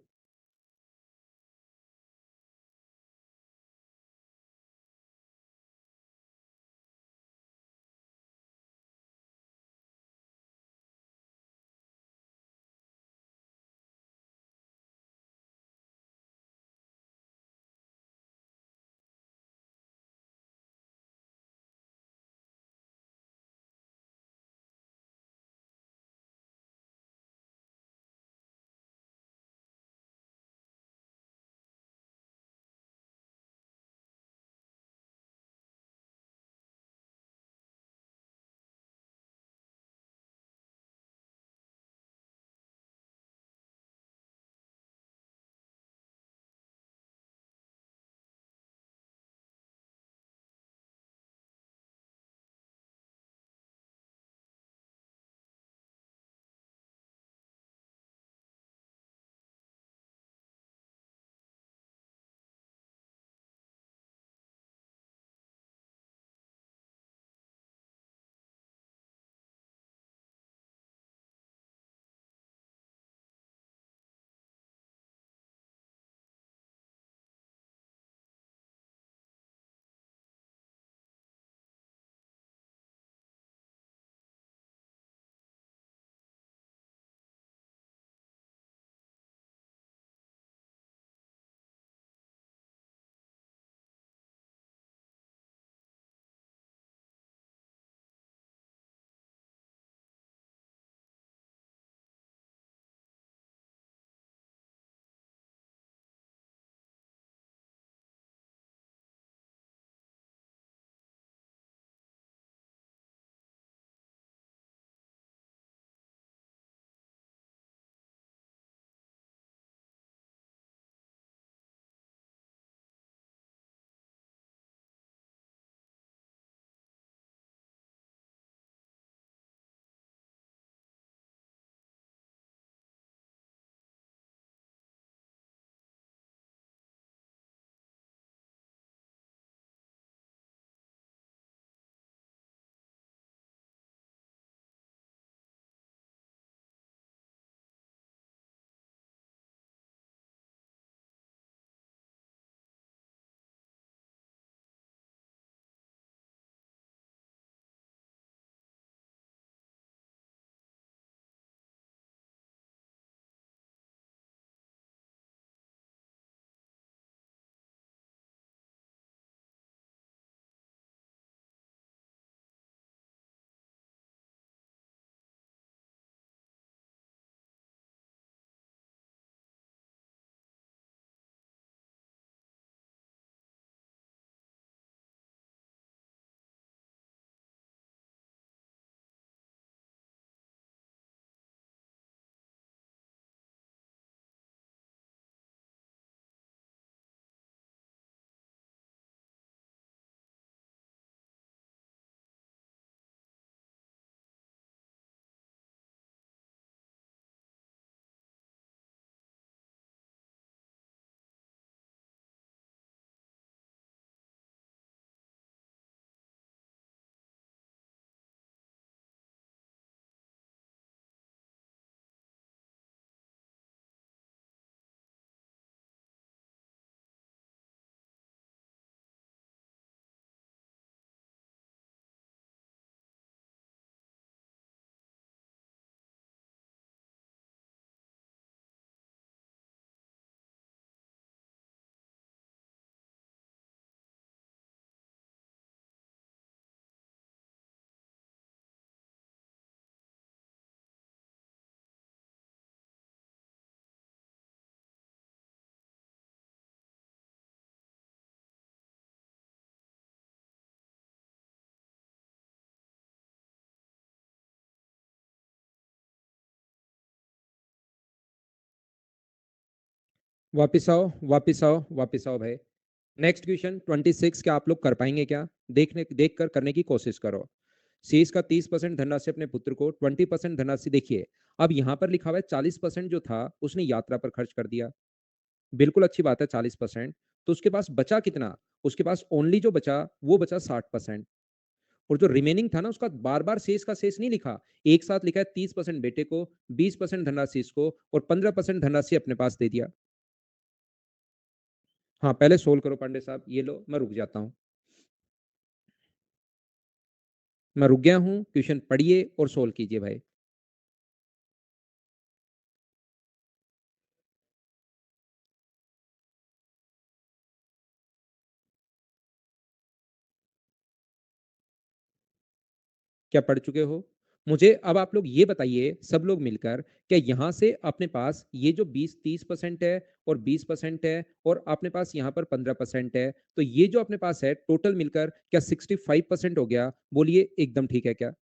वापिस आओ, वापिस आओ, वापिस आओ भाई। नेक्स्ट क्वेश्चन 26, क्या आप लोग कर पाएंगे क्या? देख कर करने की कोशिश करो। शेष का 30% धनराशि अपने पुत्र को, 20% धनराशि देखिए। अब यहाँ पर लिखा हुआ है 40% जो था उसने यात्रा पर खर्च कर दिया। बिल्कुल अच्छी बात है 40%। तो उसके पास बचा कितना? उसके पास ओनली जो बचा वो बचा 60%। और जो रिमेनिंग था ना उसका बार बार शेष का शेष नहीं लिखा, एक साथ लिखा है 30% बेटे को, 20% धनराशि इसको और 15% धनराशि अपने पास दे दिया। हाँ, पहले सोल्व करो पांडे साहब, ये लो मैं रुक जाता हूँ। मैं रुक गया हूँ, क्वेश्चन पढ़िए और सोल्व कीजिए भाई। क्या पढ़ चुके हो? मुझे अब आप लोग ये बताइए सब लोग मिलकर, क्या यहाँ से अपने पास ये जो 20-30% है और 20% है और अपने पास यहाँ पर 15% है, तो ये जो अपने पास है टोटल मिलकर क्या 65% हो गया? बोलिए एकदम ठीक है क्या?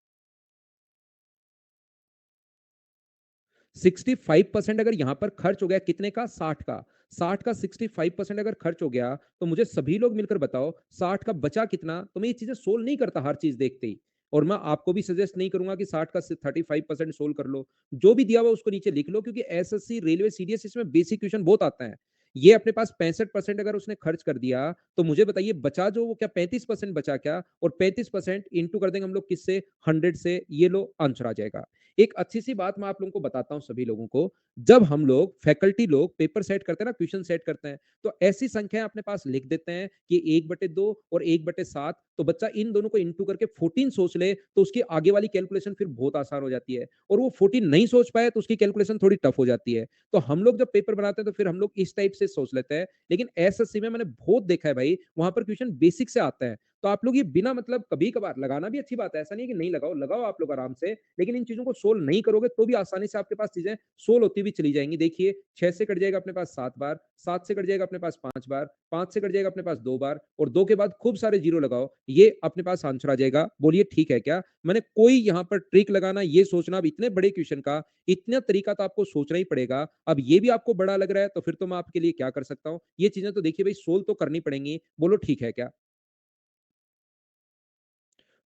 65% अगर यहाँ पर खर्च हो गया कितने का? 60 का। 60 का 65% अगर खर्च हो गया, तो मुझे सभी लोग मिलकर बताओ 60 का बचा कितना? तो मैं ये चीजें सोल्व नहीं करता हर चीज देखते ही। और मैं आपको भी सजेस्ट नहीं करूंगा कि 60 का 35% सोल्व कर लो। जो भी दिया हुआ उसको नीचे लिख लो, क्योंकि एसएससी, रेलवे, सीडीएस इसमें बेसिक क्वेश्चन बहुत आता है। ये अपने पास 65% अगर उसने खर्च कर दिया, तो मुझे बताइए बचा जो वो क्या 35% बचा क्या? और 35% इंटू कर देंगे हम लोग किससे? 100 से। ये लो आंसर आ जाएगा। एक अच्छी सी बात मैं आप लोगों को बताता हूं सभी लोगों को। जब हम लोग फैकल्टी लोग पेपर सेट करते हैं ना, क्वेश्चन सेट करते हैं, तो ऐसी संख्याएं अपने पास लिख देते हैं कि 1/2 और 1/7। तो बच्चा इन दोनों को इंटू करके 14 सोच ले, तो उसकी आगे वाली कैलकुलेशन फिर बहुत आसान हो जाती है। और वो 14 नहीं सोच पाए तो उसकी कैलकुलेशन थोड़ी टफ हो जाती है। तो हम लोग जब पेपर बनाते हैं तो फिर हम लोग इस टाइप से सोच लेते हैं। लेकिन एसएससी में मैंने बहुत देखा है भाई, वहां पर क्वेश्चन बेसिक से आता है। तो आप लोग ये बिना मतलब कभी कभार लगाना भी अच्छी बात है, ऐसा नहीं है कि नहीं लगाओ, लगाओ आप लोग आराम से। लेकिन इन चीजों को सोल्व नहीं करोगे तो भी आसानी से आपके पास चीजें सोल्व होती भी चली जाएंगी। देखिए 6 से कट जाएगा अपने पास 7 बार, 7 से कट जाएगा अपने पास 5 बार, 5 से कट जाएगा अपने पास 2 बार और 2 के बाद खूब सारे जीरो लगाओ, ये अपने पास आंसर आ जाएगा। बोलिए ठीक है क्या? मैंने कोई यहाँ पर ट्रिक लगाना, ये सोचना, अब इतने बड़े क्वेश्चन का इतना तरीका तो आपको सोचना ही पड़ेगा। अब ये भी आपको बड़ा लग रहा है तो फिर तो मैं आपके लिए क्या कर सकता हूँ? ये चीजें तो देखिए भाई सोल्व तो करनी पड़ेंगी। बोलो ठीक है क्या?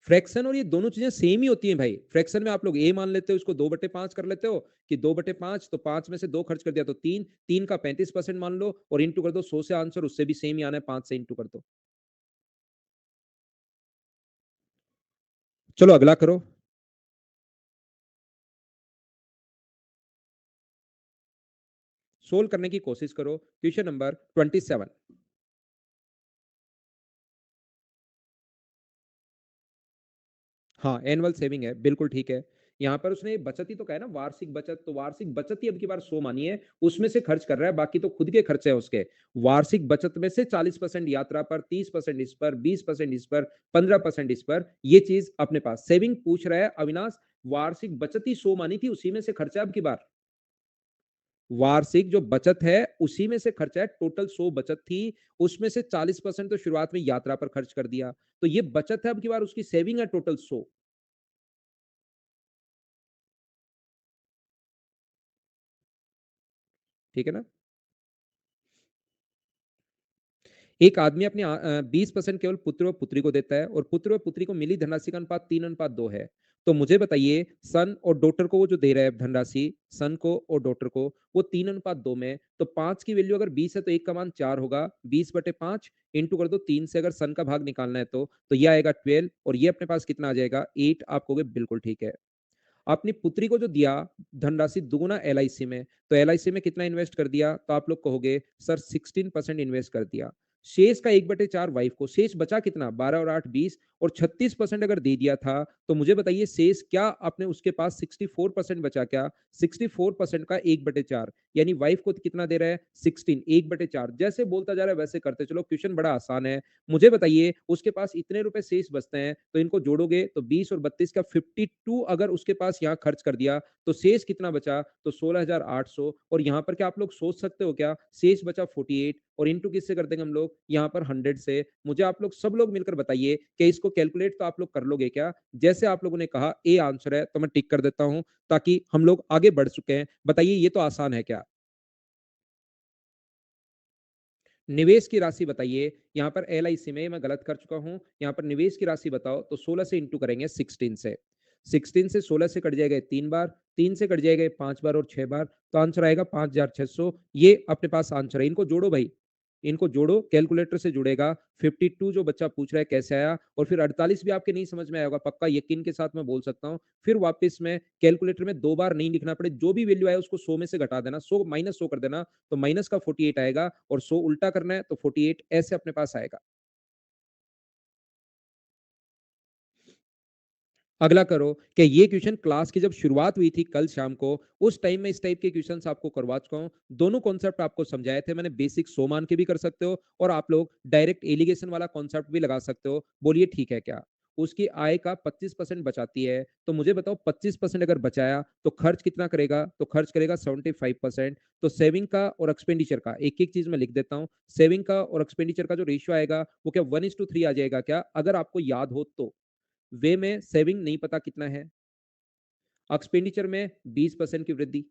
फ्रैक्शन और ये दोनों चीजें सेम ही होती हैं भाई। फ्रैक्शन में आप लोग ए मान लेते हो, इसको 2/5 कर लेते हो कि 2/5, तो 5 में से 2 खर्च कर दिया तो 3, 3 का 35% मान लो और इंटू कर दो 100 से। आंसर उससे भी सेम ही आना है, 5 से इंटू कर दो। चलो अगला करो। सोल्व करने की कोशिश करो। Question number 27। हाँ, एनुअल सेविंग है, बिल्कुल ठीक है। यहाँ पर उसने बचत ही तो कहा है ना, वार्षिक बचत, तो वार्षिक बचत ही अब की बार 100 मानी है, उसमें से खर्च कर रहा है, बाकी तो खुद के खर्चे हैं उसके। वार्षिक बचत में से 40% यात्रा पर, 30% इस पर, 20% इस पर, 15% इस पर, ये चीज अपने पास सेविंग पूछ रहा है अविनाश। वार्षिक बचत ही 100 मानी थी, उसी में से खर्चा अब की बार। वार्षिक जो बचत है उसी में से खर्चा है, टोटल 100 बचत थी, उसमें से 40% तो शुरुआत में यात्रा पर खर्च कर दिया, तो ये बचत है अब की बार, उसकी सेविंग है टोटल 100। ठीक है ना? एक आदमी अपने 20% केवल पुत्र व पुत्री को देता है और पुत्र व पुत्री को मिली धनराशि का अनुपात 3:2 है। तो मुझे बताइए सन और डॉटर को वो जो दे रहा है धनराशि, सन को और डॉटर को, वो 3:2 में, तो 5 की वैल्यू अगर 20 है तो 1 का मान 4 होगा। 20/5 इंटू कर दो 3 से, अगर सन का भाग निकालना है तो ये आएगा 12 और ये अपने पास कितना आ जाएगा 8। आप कहोगे बिल्कुल ठीक है। अपनी पुत्री को जो दिया धनराशि दुगुना एलआईसी में, तो एलआईसी में कितना इन्वेस्ट कर दिया? तो आप लोग कहोगे सर 16% इन्वेस्ट कर दिया। शेष का 1/4 वाइफ को, शेष बचा कितना? 12 और 8 20 और 36% अगर दे दिया था, तो मुझे बताइए शेष क्या अपने उसके पास 64% बचा क्या? 64% का 1/4 यानी वाइफ को कितना दे रहा है? 16, 1/4। जैसे बोलता जा रहा है वैसे करते चलो, क्वेश्चन बड़ा आसान है। मुझे बताइए उसके पास इतने रुपए शेष बचते हैं, तो इनको जोड़ोगे तो 20 और 32 का 52 अगर उसके पास यहाँ खर्च कर दिया, तो शेष कितना बचा? तो 16,800। और यहाँ पर क्या आप लोग सोच सकते हो क्या? शेष बचा 48 और इंटू किससे कर देंगे हम लोग? यहाँ पर 100 से। मुझे आप लोग सब लोग मिलकर बताइए कि इसको कैलकुलेट तो आप लोग कर लोगे क्या? जैसे आप लोगों ने कहा ए आंसर है, तो मैं टिक कर देता हूं, ताकि हम लोग आगे बढ़ चुके हैं। बताइए ये तो आसान है क्या? निवेश की राशि बताइए, यहाँ पर एलआईसी में मैं गलत कर चुका हूँ, यहाँ पर निवेश की राशि बताओ तो 16 से इंटू करेंगे 16 से। 16 से 16 से कट जाएगा 3 बार, 3 से कट जाएगा 5 बार और 6 बार, तो आंसर आएगा 5600। ये अपने पास आंसर है, इनको जोड़ो भाई, इनको जोड़ो, कैलकुलेटर से जुड़ेगा। 52 जो बच्चा पूछ रहा है कैसे आया, और फिर 48 भी आपके नहीं समझ में आया होगा, पक्का यकीन के साथ मैं बोल सकता हूँ। फिर वापस में कैलकुलेटर में 2 बार नहीं लिखना पड़े, जो भी वैल्यू आए उसको 100 में से घटा देना, 100 माइनस 100 कर देना, तो माइनस का 48 आएगा, और 100 उल्टा करना है तो 48 ऐसे अपने पास आएगा। अगला करो कि ये क्वेश्चन क्लास की जब शुरुआत हुई थी कल शाम को, उस टाइम में इस टाइप के क्वेश्चंस आपको करवा चुका हूं। दोनों कॉन्सेप्ट आपको समझाए थे मैंने, बेसिक 100 मान के भी कर सकते हो, और आप लोग डायरेक्ट एलिगेशन वाला कॉन्सेप्ट भी लगा सकते हो। बोलिए ठीक है क्या? उसकी आय का 25% बचाती है, तो मुझे बताओ 25% अगर बचाया तो खर्च कितना करेगा? तो खर्च करेगा 75%। तो सेविंग का और एक्सपेंडिचर का एक एक चीज में लिख देता हूं। सेविंग का और एक्सपेंडिचर का जो रेशियो आएगा वो क्या 1:3 आ जाएगा क्या, अगर आपको याद हो तो? वे में सेविंग नहीं पता कितना है, एक्सपेंडिचर में 20% की वृद्धि।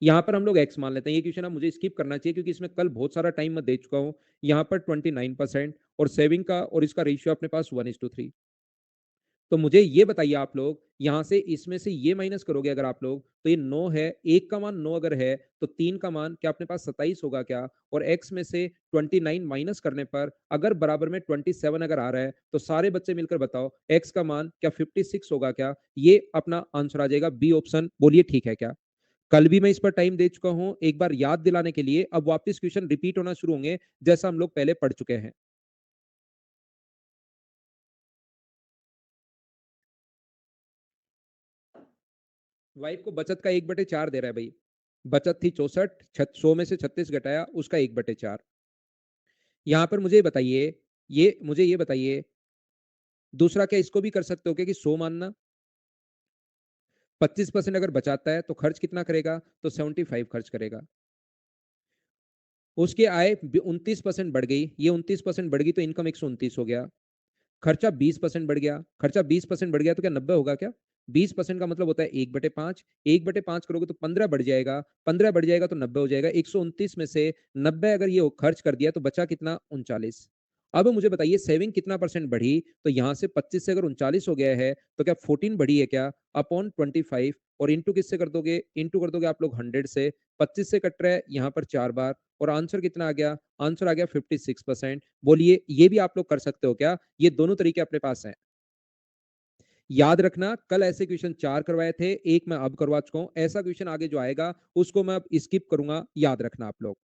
यहां पर हम लोग एक्स मान लेते हैं, ये क्वेश्चन अब मुझे स्किप करना चाहिए क्योंकि इसमें कल बहुत सारा टाइम मैं दे चुका हूं। यहां पर 29%, और सेविंग का और इसका रेशियो अपने पास 1:3। तो मुझे ये बताइए आप लोग, यहां से इसमें से ये माइनस करोगे अगर आप लोग, तो ये 9 है, एक का मान 9 अगर है तो 3 का मान क्या अपने पास 27 होगा क्या? और x में से 29 माइनस करने पर अगर बराबर में 27 अगर आ रहा है, तो सारे बच्चे मिलकर बताओ x का मान क्या 56 होगा क्या? ये अपना आंसर आ जाएगा बी ऑप्शन। बोलिए ठीक है क्या? कल भी मैं इस पर टाइम दे चुका हूं, एक बार याद दिलाने के लिए। अब वापस क्वेश्चन रिपीट होना शुरू होंगे जैसा हम लोग पहले पढ़ चुके हैं। वाइफ को बचत का 1/4 दे रहा है भाई। बचत थी 64, 100 में से 36 घटाया उसका 1/4। यहां पर मुझे बताइए, ये बताइए, दूसरा क्या इसको भी कर सकते हो क्या कि 100 मानना? 25% अगर बचाता है तो खर्च कितना करेगा? तो 75 खर्च करेगा। उसकी आय 29% बढ़ गई, ये 29% बढ़ गई तो इनकम 129 हो गया। खर्चा 20% बढ़ गया, खर्चा 20% बढ़ गया तो क्या 90 होगा क्या? 20% का मतलब होता है 1/5, 1/5 करोगे तो 15 बढ़ जाएगा, 15 बढ़ जाएगा तो 90 हो जाएगा। 129 में से 90 अगर ये खर्च कर दिया तो बचा कितना? 39। अब मुझे बताइए सेविंग कितना परसेंट बढ़ी? तो यहां से 25 से अगर 39 हो गया है तो क्या 14 बढ़ी है क्या? अपॉन 25, और इंटू किससे कर दोगे? इंटू कर दोगे आप लोग 100 से। 25 से कट रहा है यहाँ पर 4 बार, और आंसर कितना आ गया? आंसर आ गया 56%। बोलिए ये भी आप लोग कर सकते हो क्या? ये दोनों तरीके अपने पास हैं। याद रखना कल ऐसे क्वेश्चन 4 करवाए थे, एक मैं अब करवा चुका हूं। ऐसा क्वेश्चन आगे जो आएगा उसको मैं अब स्किप करूंगा, याद रखना आप लोग।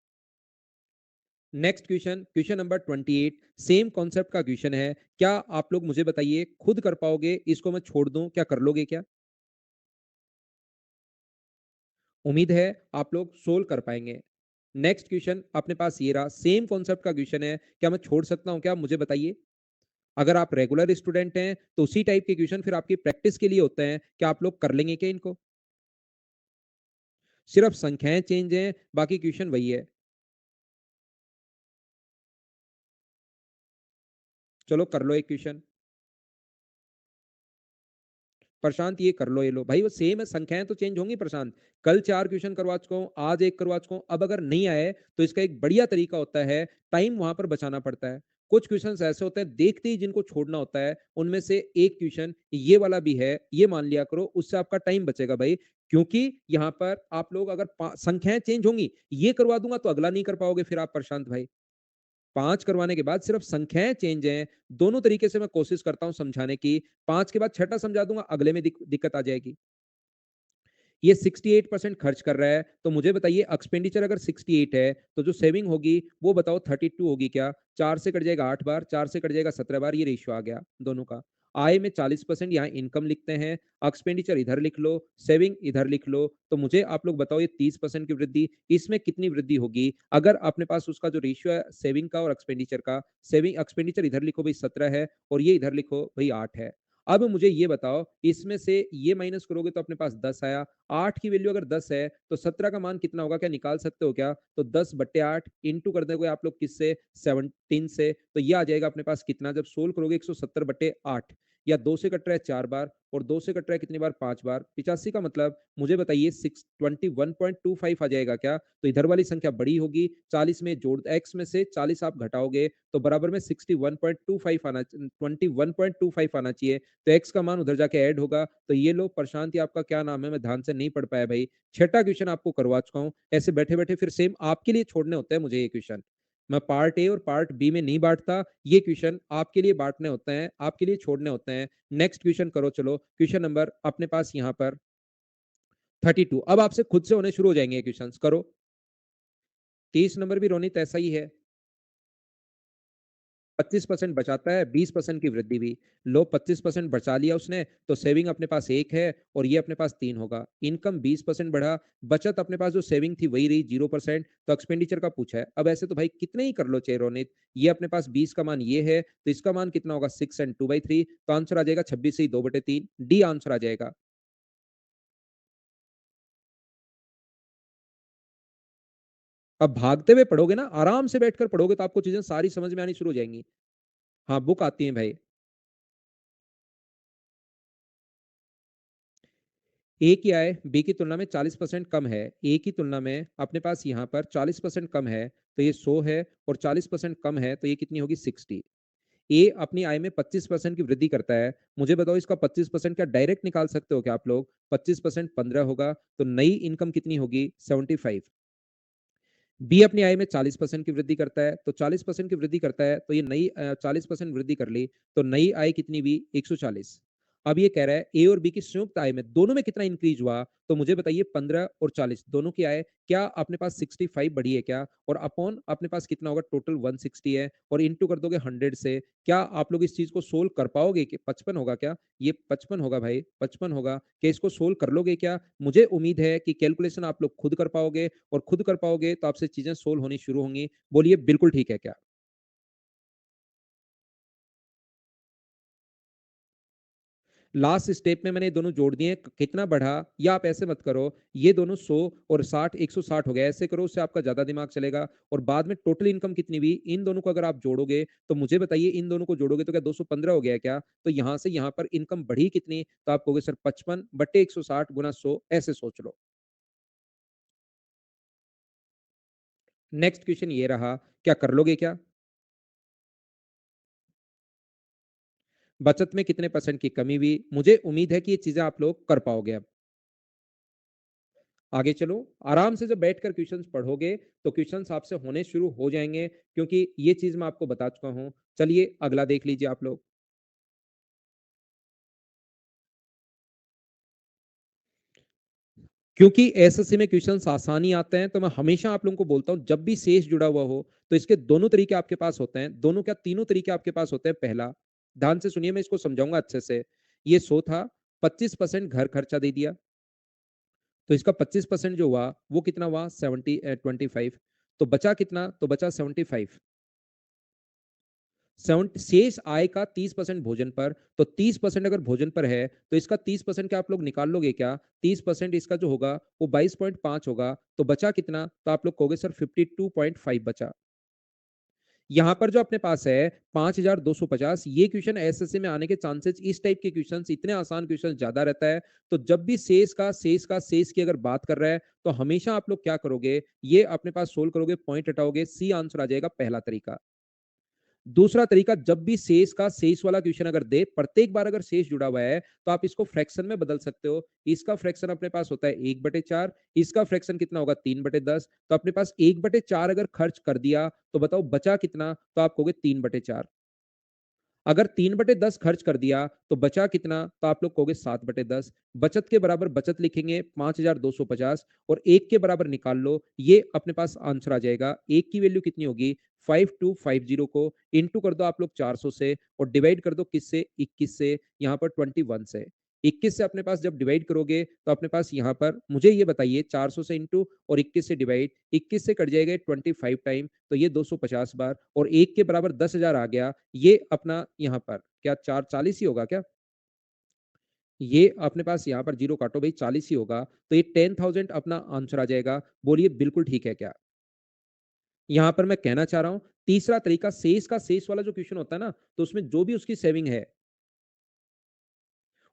Next question, question number 28, same concept का क्वेश्चन है। क्या आप लोग मुझे बताइए खुद कर पाओगे? इसको मैं छोड़ दूं क्या, कर लोगे क्या? उम्मीद है आप लोग सोल्व कर पाएंगे। नेक्स्ट क्वेश्चन अपने पास ये रहा, सेम कॉन्सेप्ट का क्वेश्चन है। क्या मैं छोड़ सकता हूं क्या, मुझे बताइए। अगर आप रेगुलर स्टूडेंट हैं तो उसी टाइप के क्वेश्चन फिर आपकी प्रैक्टिस के लिए होते हैं, क्या आप लोग कर लेंगे क्या इनको? सिर्फ संख्याएं चेंज हैं, बाकी क्वेश्चन वही है। चलो कर लो एक क्वेश्चन। प्रशांत ये कर लो, ये लो भाई, वो सेम है, संख्याएं तो चेंज होंगी प्रशांत। कल 4 क्वेश्चन करवा चुका हूं, आज एक करवा चुका हूं। अब अगर नहीं आए तो इसका एक बढ़िया तरीका होता है, टाइम वहां पर बचाना पड़ता है। कुछ क्वेश्चंस ऐसे होते हैं देखते ही जिनको छोड़ना होता है, उनमें से एक क्वेश्चन ये वाला भी है, ये मान लिया करो, उससे आपका टाइम बचेगा भाई। क्योंकि यहां पर आप लोग अगर संख्याएं चेंज होंगी, ये करवा दूंगा तो अगला नहीं कर पाओगे फिर आप प्रशांत भाई। 5 करवाने के बाद सिर्फ संख्याएं चेंज हैं, दोनों तरीके से मैं कोशिश करता हूं समझाने की। 5 के बाद छठा समझा दूंगा, अगले में दिक्कत आ जाएगी। ये 68% खर्च कर रहा है, तो मुझे बताइए एक्सपेंडिचर अगर 68 है तो जो सेविंग होगी वो बताओ 32 होगी क्या? 4 से कट जाएगा 8 बार, 4 से कट जाएगा 17 बार, ये रेशियो आ गया दोनों का। आय में 40% यहाँ इनकम लिखते हैं, एक्सपेंडिचर इधर लिख लो, सेविंग इधर लिख लो। तो मुझे आप लोग बताओ ये 30% की वृद्धि, इसमें कितनी वृद्धि होगी अगर अपने पास उसका जो रेशियो है सेविंग का और एक्सपेंडिचर का? सेविंग एक्सपेंडिचर इधर लिखो भाई 17 है, और ये इधर लिखो भाई 8 है। अब मुझे ये बताओ इसमें से ये माइनस करोगे तो अपने पास 10 आया। 8 की वैल्यू अगर 10 है तो 17 का मान कितना होगा, क्या निकाल सकते हो क्या? तो 10/8 इंटू कर दोगे आप लोग किससे? 17 से। तो ये आ जाएगा अपने पास कितना, जब सोल्व करोगे 170/8। या 2 से कट रहा है 4 बार और 2 से कट रहा है कितनी बार? 5 बार। 85 का मतलब मुझे बताइए 621.25 आ जाएगा क्या? तो इधर वाली संख्या बड़ी होगी, 40 में जोड़ x में से 40 आप घटाओगे तो बराबर में 61.25 आना 21.25 आना चाहिए। तो x का मान उधर जाके ऐड होगा। तो ये लो प्रशांत, ये आपका क्या नाम है? मैं ध्यान से नहीं पढ़ पाया भाई। छठा क्वेश्चन आपको करवा चुका हूँ। ऐसे बैठे-बैठे फिर सेम आपके लिए छोड़ने होते हैं मुझे ये क्वेश्चन। मैं पार्ट ए और पार्ट बी में नहीं बाँटता। ये क्वेश्चन आपके लिए बाँटने होते हैं, आपके लिए छोड़ने होते हैं। नेक्स्ट क्वेश्चन करो चलो। क्वेश्चन नंबर अपने पास यहाँ पर 32। अब आपसे खुद से होने शुरू हो जाएँगे ये क्वेश्चंस, करो। 30 नंबर भी रोनित ऐसा ही है। 25% बचाता है, 20% की वृद्धि भी। लो 25% बचा लिया उसने, तो सेविंग अपने पास 1 है और ये अपने पास 3 होगा। इनकम 20% बढ़ा, बचत अपने पास जो सेविंग थी वही रही 0%, तो एक्सपेंडिचर का पूछा है। अब ऐसे तो भाई कितने ही कर लो चाहे रोनित, ये अपने पास 20 का मान ये है, तो इसका मान कितना होगा? 6 एंड 2/3, तो आंसर आ जाएगा 26 से ही 2/3, डी आंसर आ जाएगा। अब भागते हुए पढ़ोगे ना, आराम से बैठकर पढ़ोगे तो आपको चीजें सारी समझ में आनी शुरू हो जाएंगी। हाँ, बुक आती है भाई। ए की आय बी की तुलना में 40% कम है। ए की तुलना में अपने पास यहाँ पर 40% कम है, तो ये 100 है और 40% कम है, तो ये कितनी होगी? 60। ए अपनी आय में 25% की वृद्धि करता है। मुझे बताओ इसका 25% क्या डायरेक्ट निकाल सकते हो क्या आप लोग? 25% 15 होगा, तो नई इनकम कितनी होगी? 75। बी अपनी आय में 40% की वृद्धि करता है, तो 40% की वृद्धि करता है, तो ये नई 40% वृद्धि कर ली, तो नई आय कितनी हुई? 140। अब ये कह रहा है ए और बी की संयुक्त आय में दोनों में कितना इंक्रीज हुआ? तो मुझे बताइए 15 और 40 दोनों की आय क्या अपने पास 65 बढ़ी है क्या? और अपॉन अपने पास कितना होगा? टोटल 160 है और इंटू कर दोगे 100 से। क्या आप लोग इस चीज को सोल्व कर पाओगे? कि 55 होगा क्या? ये 55 होगा भाई, 55 होगा। क्या इसको सोल्व कर लोगे क्या? मुझे उम्मीद है कि कैलकुलेशन आप लोग खुद कर पाओगे और खुद कर पाओगे तो आपसे चीजें सोल्व होनी शुरू होंगी। बोलिए बिल्कुल ठीक है क्या? लास्ट स्टेप में मैंने दोनों जोड़ दिए, कितना बढ़ा? या आप ऐसे मत करो, ये दोनों 100 और 60 160 हो गया, ऐसे करो, उससे आपका ज्यादा दिमाग चलेगा। और बाद में टोटल इनकम कितनी हुई, इन दोनों को अगर आप जोड़ोगे तो मुझे बताइए, इन दोनों को जोड़ोगे तो क्या 215 हो गया क्या? तो यहां से यहां पर इनकम बढ़ी कितनी? तो आप कहोगे सर 55 बट्टे 160 गुना 100, ऐसे सोच लो। नेक्स्ट क्वेश्चन ये रहा, क्या कर लोगे क्या? बचत में कितने परसेंट की कमी हुई? मुझे उम्मीद है कि ये चीजें आप लोग कर पाओगे अब। आगे चलो, आराम से जब बैठकर क्वेश्चंस पढ़ोगे तो क्वेश्चंस आपसे होने शुरू हो जाएंगे, क्योंकि ये चीज मैं आपको बता चुका हूं। चलिए अगला देख लीजिए आप लोग। क्योंकि एसएससी में क्वेश्चंस आसानी आते हैं, तो मैं हमेशा आप लोगों को बोलता हूं, जब भी शेष जुड़ा हुआ हो तो इसके दोनों तरीके आपके पास होते हैं। दोनों क्या, तीनों तरीके आपके पास होते हैं। पहला, ध्यान से सुनिए, मैं इसको समझाऊंगा अच्छे से। ये 100 था, 25% घर खर्चा दे दिया, तो इसका 25% जो हुआ वो कितना हुआ? 25। तो बचा कितना? तो बचा 75। शेष आय का 30% भोजन पर, तो 30% अगर भोजन पर है तो इसका 30% क्या आप लोग निकाल लोगे क्या? 30% इसका जो होगा वो 22.5 होगा, तो बचा कितना? तो आप लोग कहोगे सर 52.5 बचा। यहां पर जो अपने पास है 5250, ये क्वेश्चन एसएससी में आने के चांसेस, इस टाइप के क्वेश्चन, इतने आसान क्वेश्चन ज्यादा रहता है। तो जब भी शेष की अगर बात कर रहा है तो हमेशा आप लोग क्या करोगे? ये अपने पास सोल्व करोगे, पॉइंट हटाओगे, सी आंसर आ जाएगा, पहला तरीका। दूसरा तरीका, जब भी शेष का शेष वाला क्वेश्चन अगर दे, प्रत्येक बार अगर शेष जुड़ा हुआ है तो आप इसको फ्रैक्शन में बदल सकते हो। इसका फ्रैक्शन अपने पास होता है 1/4, इसका फ्रैक्शन कितना होगा? 3/10। तो अपने पास 1/4 अगर खर्च कर दिया तो बताओ बचा कितना? तो आप कहोगे 3/4। अगर 3/10 खर्च कर दिया तो बचा कितना? तो आप लोग कहोगे 7/10। बचत के बराबर बचत लिखेंगे 5250 और एक के बराबर निकाल लो, ये अपने पास आंसर आ जाएगा। एक की वैल्यू कितनी होगी? 5250 को इंटू कर दो आप लोग 400 से और डिवाइड कर दो किससे? 21 से, यहाँ पर 21 से। 21 से अपने पास जब डिवाइड करोगे तो अपने पास यहाँ पर, मुझे ये बताइए, 400 से इंटू और 21 से डिवाइड, 21 से कट जाएगा 25 टाइम, तो ये 250 बार और एक के बराबर 10,000 आ गया। ये अपना यहाँ पर क्या 440 ही होगा क्या? ये अपने पास यहाँ पर जीरो काटो भाई, 40 ही होगा, तो ये 10,000 अपना आंसर आ जाएगा। बोलिए बिल्कुल ठीक है क्या? यहाँ पर मैं कहना चाह रहा हूं, तीसरा तरीका, शेष का शेष वाला जो क्वेश्चन होता है ना, तो उसमें जो भी उसकी सेविंग है,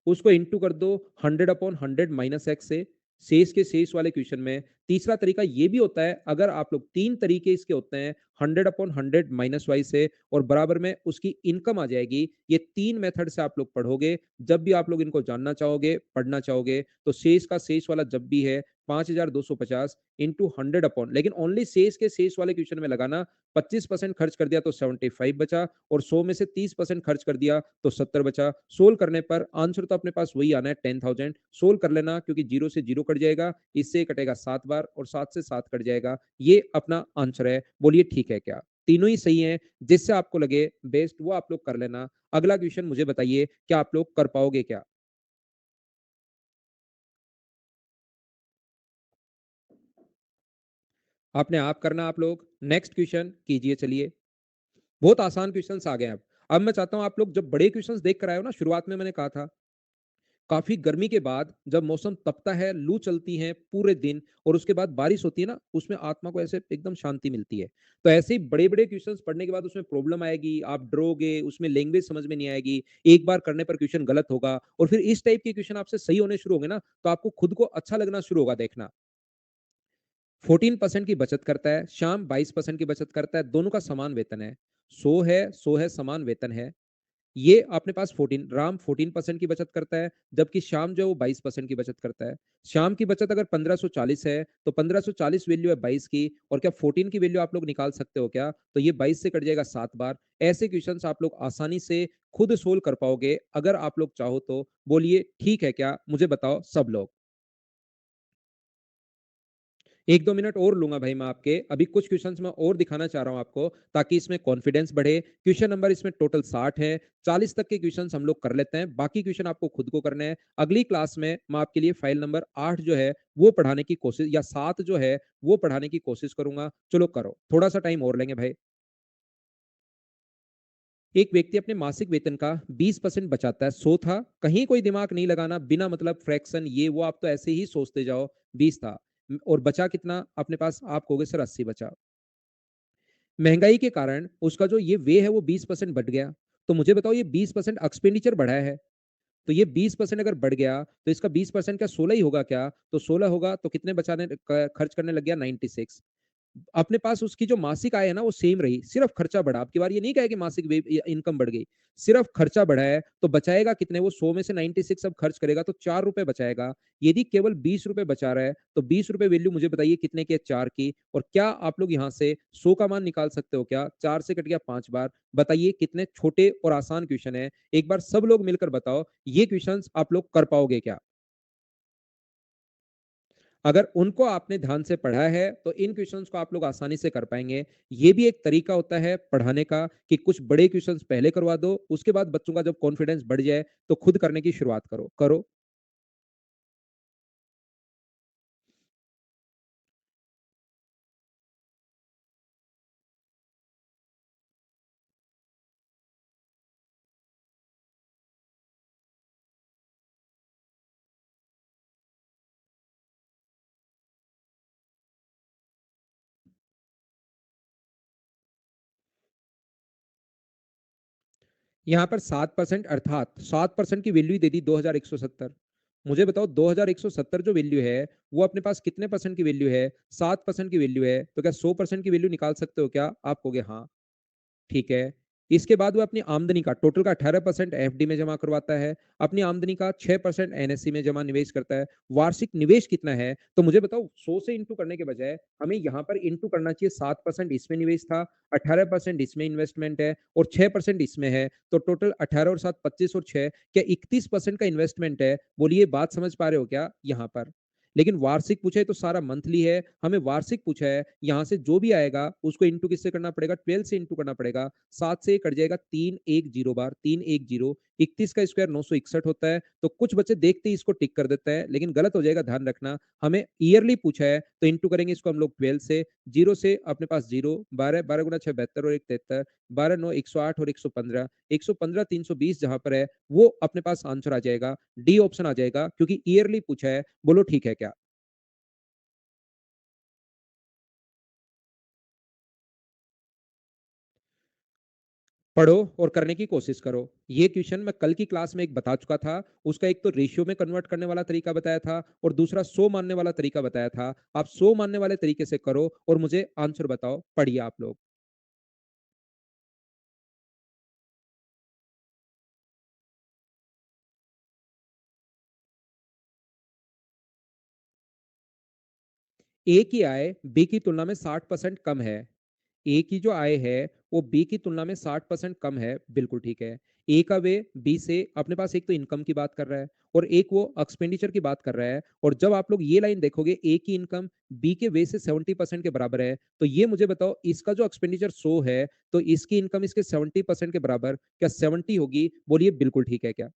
उसको इंटू कर दो 100/100 माइनस एक्स से, शेष के शेष वाले क्वेश्चन में। तीसरा तरीका ये भी होता है, अगर आप लोग 3 तरीके इसके होते हैं 100/100 माइनस वाई से और बराबर में उसकी इनकम आ जाएगी। ये 3 मेथड से आप लोग पढ़ोगे, जब भी आप लोग इनको जानना चाहोगे, पढ़ना चाहोगे, तो शेष का शेष वाला जब भी है 5250 इंटू 100 अपॉन, लेकिन ओनली शेष के शेष वाले क्वेश्चन में लगाना। 25% खर्च कर दिया तो 75 बचा और 100 में से 30% खर्च कर दिया तो 70 बचा। सोल्व करने पर आंसर तो अपने पास वही आना है 10,000। सोल्व कर लेना, क्योंकि 0 से 0 कट जाएगा, इससे कटेगा 7 बार और 7 से 7 कट जाएगा। ये अपना आंसर है। बोलिए ठीक है क्या? तीनों ही सही हैं, जिससे आपको लगे बेस्ट वो आप लोग कर लेना। अगला क्वेश्चन मुझे बताइए, क्या आप लोग कर पाओगे क्या? अपने आप करना आप लोग। नेक्स्ट क्वेश्चन कीजिए चलिए। बहुत आसान क्वेश्चंस आ गए हैं अब मैं चाहता हूं आप लोग जब बड़े क्वेश्चंस देख कर आए हो ना, शुरुआत में मैंने कहा था काफी गर्मी के बाद जब मौसम तपता है, लू चलती है पूरे दिन और उसके बाद बारिश होती है ना, उसमें आत्मा को ऐसे एकदम शांति मिलती है। तो ऐसे ही बड़े बड़े क्वेश्चंस पढ़ने के बाद उसमें प्रॉब्लम आएगी, आप डरोगे, उसमें लैंग्वेज समझ में नहीं आएगी, एक बार करने पर क्वेश्चन गलत होगा और फिर इस टाइप के क्वेश्चन आपसे सही होने शुरू होंगे ना, तो आपको खुद को अच्छा लगना शुरू होगा। देखना, 14% की बचत करता है, शाम 22% की बचत करता है, दोनों का समान वेतन है। 100 है समान वेतन है। ये अपने पास 14 राम 14% की बचत करता है, जबकि श्याम जो है वो 22% की बचत करता है। श्याम की बचत अगर 1540 है तो 1540 वैल्यू है 22 की, और क्या 14 की वैल्यू आप लोग निकाल सकते हो क्या? तो ये 22 से कट जाएगा 7 बार। ऐसे क्वेश्चंस आप लोग आसानी से खुद सोल्व कर पाओगे अगर आप लोग चाहो तो। बोलिए ठीक है क्या? मुझे बताओ सब लोग। 1-2 मिनट और लूँगा भाई मैं आपके। अभी कुछ क्वेश्चंस मैं और दिखाना चाह रहा हूँ आपको, ताकि इसमें कॉन्फिडेंस बढ़े। क्वेश्चन नंबर इसमें टोटल 60 है। 40 तक के क्वेश्चंस हम लोग कर लेते हैं, बाकी क्वेश्चन आपको खुद को करने हैं। अगली क्लास में मैं आपके लिए फाइल नंबर 8 जो है वो पढ़ाने की कोशिश, या 7 जो है वो पढ़ाने की कोशिश करूँगा। चलो करो, थोड़ा-सा टाइम और लेंगे भाई। एक व्यक्ति अपने मासिक वेतन का 20% बचाता है। सो था, कहीं कोई दिमाग नहीं लगाना, बिना मतलब फ्रैक्शन ये वो आप तो ऐसे ही सोचते जाओ। 20 था और बचा कितना अपने पास, आप कहोगे सर 80 बचा। महंगाई के कारण उसका जो ये वे है वो 20% बढ़ गया। तो मुझे बताओ ये 20% एक्सपेंडिचर बढ़ा है, तो ये 20% अगर बढ़ गया तो इसका 20% क्या 16 ही होगा क्या? तो 16 होगा तो कितने बचाने खर्च करने लग गया 96। अपने पास उसकी जो मासिक आय है ना वो सेम रही, सिर्फ खर्चा बढ़ा। अब की बार ये नहीं कहे कि मासिक इनकम बढ़ गई, सिर्फ खर्चा बढ़ा है। तो बचाएगा कितने? वो 100 में से 96 अब खर्च करेगा तो 4 रुपए बचाएगा। यदि केवल 20 रुपए बचा रहा है तो 20 रुपए वैल्यू मुझे बताइए कितने की है? 4 की। और क्या आप लोग यहाँ से 100 का मान निकाल सकते हो क्या? 4 से कट गया 5 बार। बताइए कितने छोटे और आसान क्वेश्चन है। एक बार सब लोग मिलकर बताओ, ये क्वेश्चन आप लोग कर पाओगे क्या? अगर उनको आपने ध्यान से पढ़ा है तो इन क्वेश्चंस को आप लोग आसानी से कर पाएंगे। ये भी एक तरीका होता है पढ़ाने का कि कुछ बड़े क्वेश्चंस पहले करवा दो, उसके बाद बच्चों का जब कॉन्फिडेंस बढ़ जाए तो खुद करने की शुरुआत करो करो। यहाँ पर 7% अर्थात 7% की वैल्यू दे दी 2170। मुझे बताओ 2170 जो वैल्यू है वो अपने पास कितने परसेंट की वैल्यू है? 7% की वैल्यू है। तो क्या 100% की वैल्यू निकाल सकते हो क्या? आप कहोगे हाँ। ठीक है। इसके बाद वो अपनी आमदनी का टोटल का 18% एफडी में जमा करवाता है, अपनी आमदनी का 6% एनएससी में जमा निवेश करता है। वार्षिक निवेश कितना है? तो मुझे बताओ 100 से इंटू करने के बजाय हमें यहाँ पर इंटू करना चाहिए। 7% इसमें निवेश था, 18% इसमें इन्वेस्टमेंट है और 6% इसमें है। तो टोटल 18 और 7 25 और 6 क्या 31% का इन्वेस्टमेंट है? बोलिए बात समझ पा रहे हो क्या यहाँ पर? लेकिन वार्षिक पूछा है तो सारा मंथली है, हमें वार्षिक पूछा है, यहाँ से जो भी आएगा उसको इंटू किससे करना पड़ेगा? 12 से इंटू करना पड़ेगा। 7 से कट जाएगा 310 बार, 310। 31 का स्क्वायर 961 होता है। तो कुछ बच्चे देखते ही इसको टिक कर देते हैं, लेकिन गलत हो जाएगा, ध्यान रखना। हमें ईयरली पूछा है तो इंटू करेंगे इसको हम लोग 12 से। जीरो से अपने पास जीरो, 12 12 गुना 6 72 और 1 73, 12 9 108 और 115, 115 320 जहां पर है वो अपने पास आंसर आ जाएगा। डी ऑप्शन आ जाएगा, क्योंकि ईयरली पूछा है। बोलो ठीक है क्या? पढ़ो और करने की कोशिश करो। ये क्वेश्चन मैं कल की क्लास में एक बता चुका था। उसका एक तो रेशियो में कन्वर्ट करने वाला तरीका बताया था और दूसरा 100 मानने वाला तरीका बताया था। आप 100 मानने वाले तरीके से करो और मुझे आंसर बताओ। पढ़िए आप लोग। ए की आय बी की तुलना में 60% कम है। ए की जो आय है वो बी की तुलना में 60% कम है। बिल्कुल ठीक है। ए का वे बी से अपने पास एक तो इनकम की बात कर रहा है और एक वो एक्सपेंडिचर की बात कर रहा है। और जब आप लोग ये लाइन देखोगे, ए की इनकम बी के वे से 70% के बराबर है, तो ये मुझे बताओ इसका जो एक्सपेंडिचर 100 है तो इसकी इनकम इसके 70% के बराबर क्या 70 होगी? बोलिए बिल्कुल ठीक है क्या?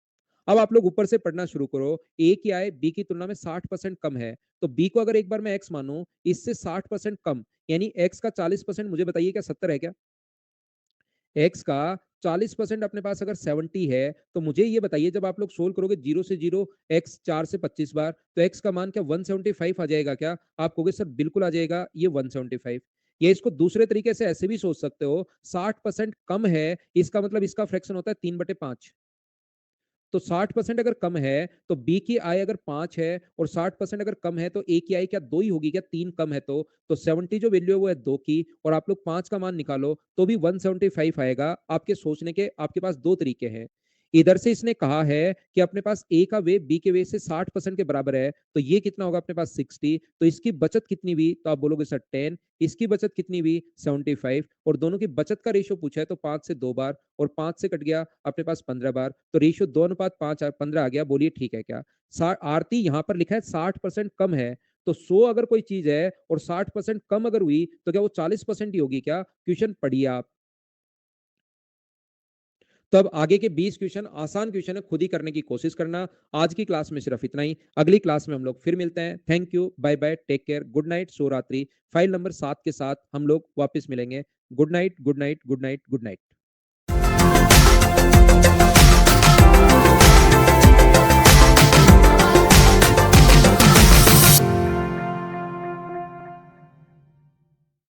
अब आप लोग ऊपर से पढ़ना शुरू करो। ए की आय बी की तुलना में 60% कम है, तो बी को अगर एक बार मैं एक्स मानूं, इससे 60% कम, यानी एक्स का 40%, मुझे बताइए क्या 70 है क्या? एक्स का 40% अपने पास अगर 70 है, तो मुझे ये बताइए जब आप लोग सोल्व करोगे जीरो से जीरो, एक्स 4 से 25 बार, तो एक्स का मान क्या 175 आ जाएगा क्या? आप कहोगे सर बिल्कुल आ जाएगा ये 175। या इसको दूसरे तरीके से ऐसे भी सोच सकते हो, 60% कम है, इसका मतलब इसका फ्रैक्शन होता है 3/5। तो 60% अगर कम है तो बी की आय अगर 5 है और 60% अगर कम है तो ए की आय क्या 2 ही होगी क्या? 3 कम है तो 70 जो वैल्यू है वो है 2 की, और आप लोग 5 का मान निकालो तो भी 175 आएगा। आपके सोचने के आपके पास दो तरीके हैं। इधर से इसने कहा है कि अपने पास ए का वे बी के वे से 60% के बराबर है, तो ये कितना होगा अपने पास 60। तो इसकी बचत कितनी हुई? तो आप बोलोगे सर 10। इसकी बचत कितनी हुई? 75। और दोनों की बचत का रेशियो पूछा है तो 5 से 2 बार, और 5 से कट गया अपने पास 15 बार, तो रेशियो 2:5 15 आ गया। बोलिए ठीक है क्या? आरती यहां पर लिखा है 60% कम है, तो 100 अगर कोई चीज है और 60% कम अगर हुई तो क्या वो 40% ही होगी क्या? क्वेश्चन पढ़िए आप। तो अब आगे के 20 क्वेश्चन आसान क्वेश्चन है, खुद ही करने की कोशिश करना। आज की क्लास में सिर्फ इतना ही। अगली क्लास में हम लोग फिर मिलते हैं। Thank you, bye bye, take care, good night, शो रात्रि। फाइल नंबर 7 के साथ हम लोग वापस मिलेंगे। Good night, good night, good night, good night.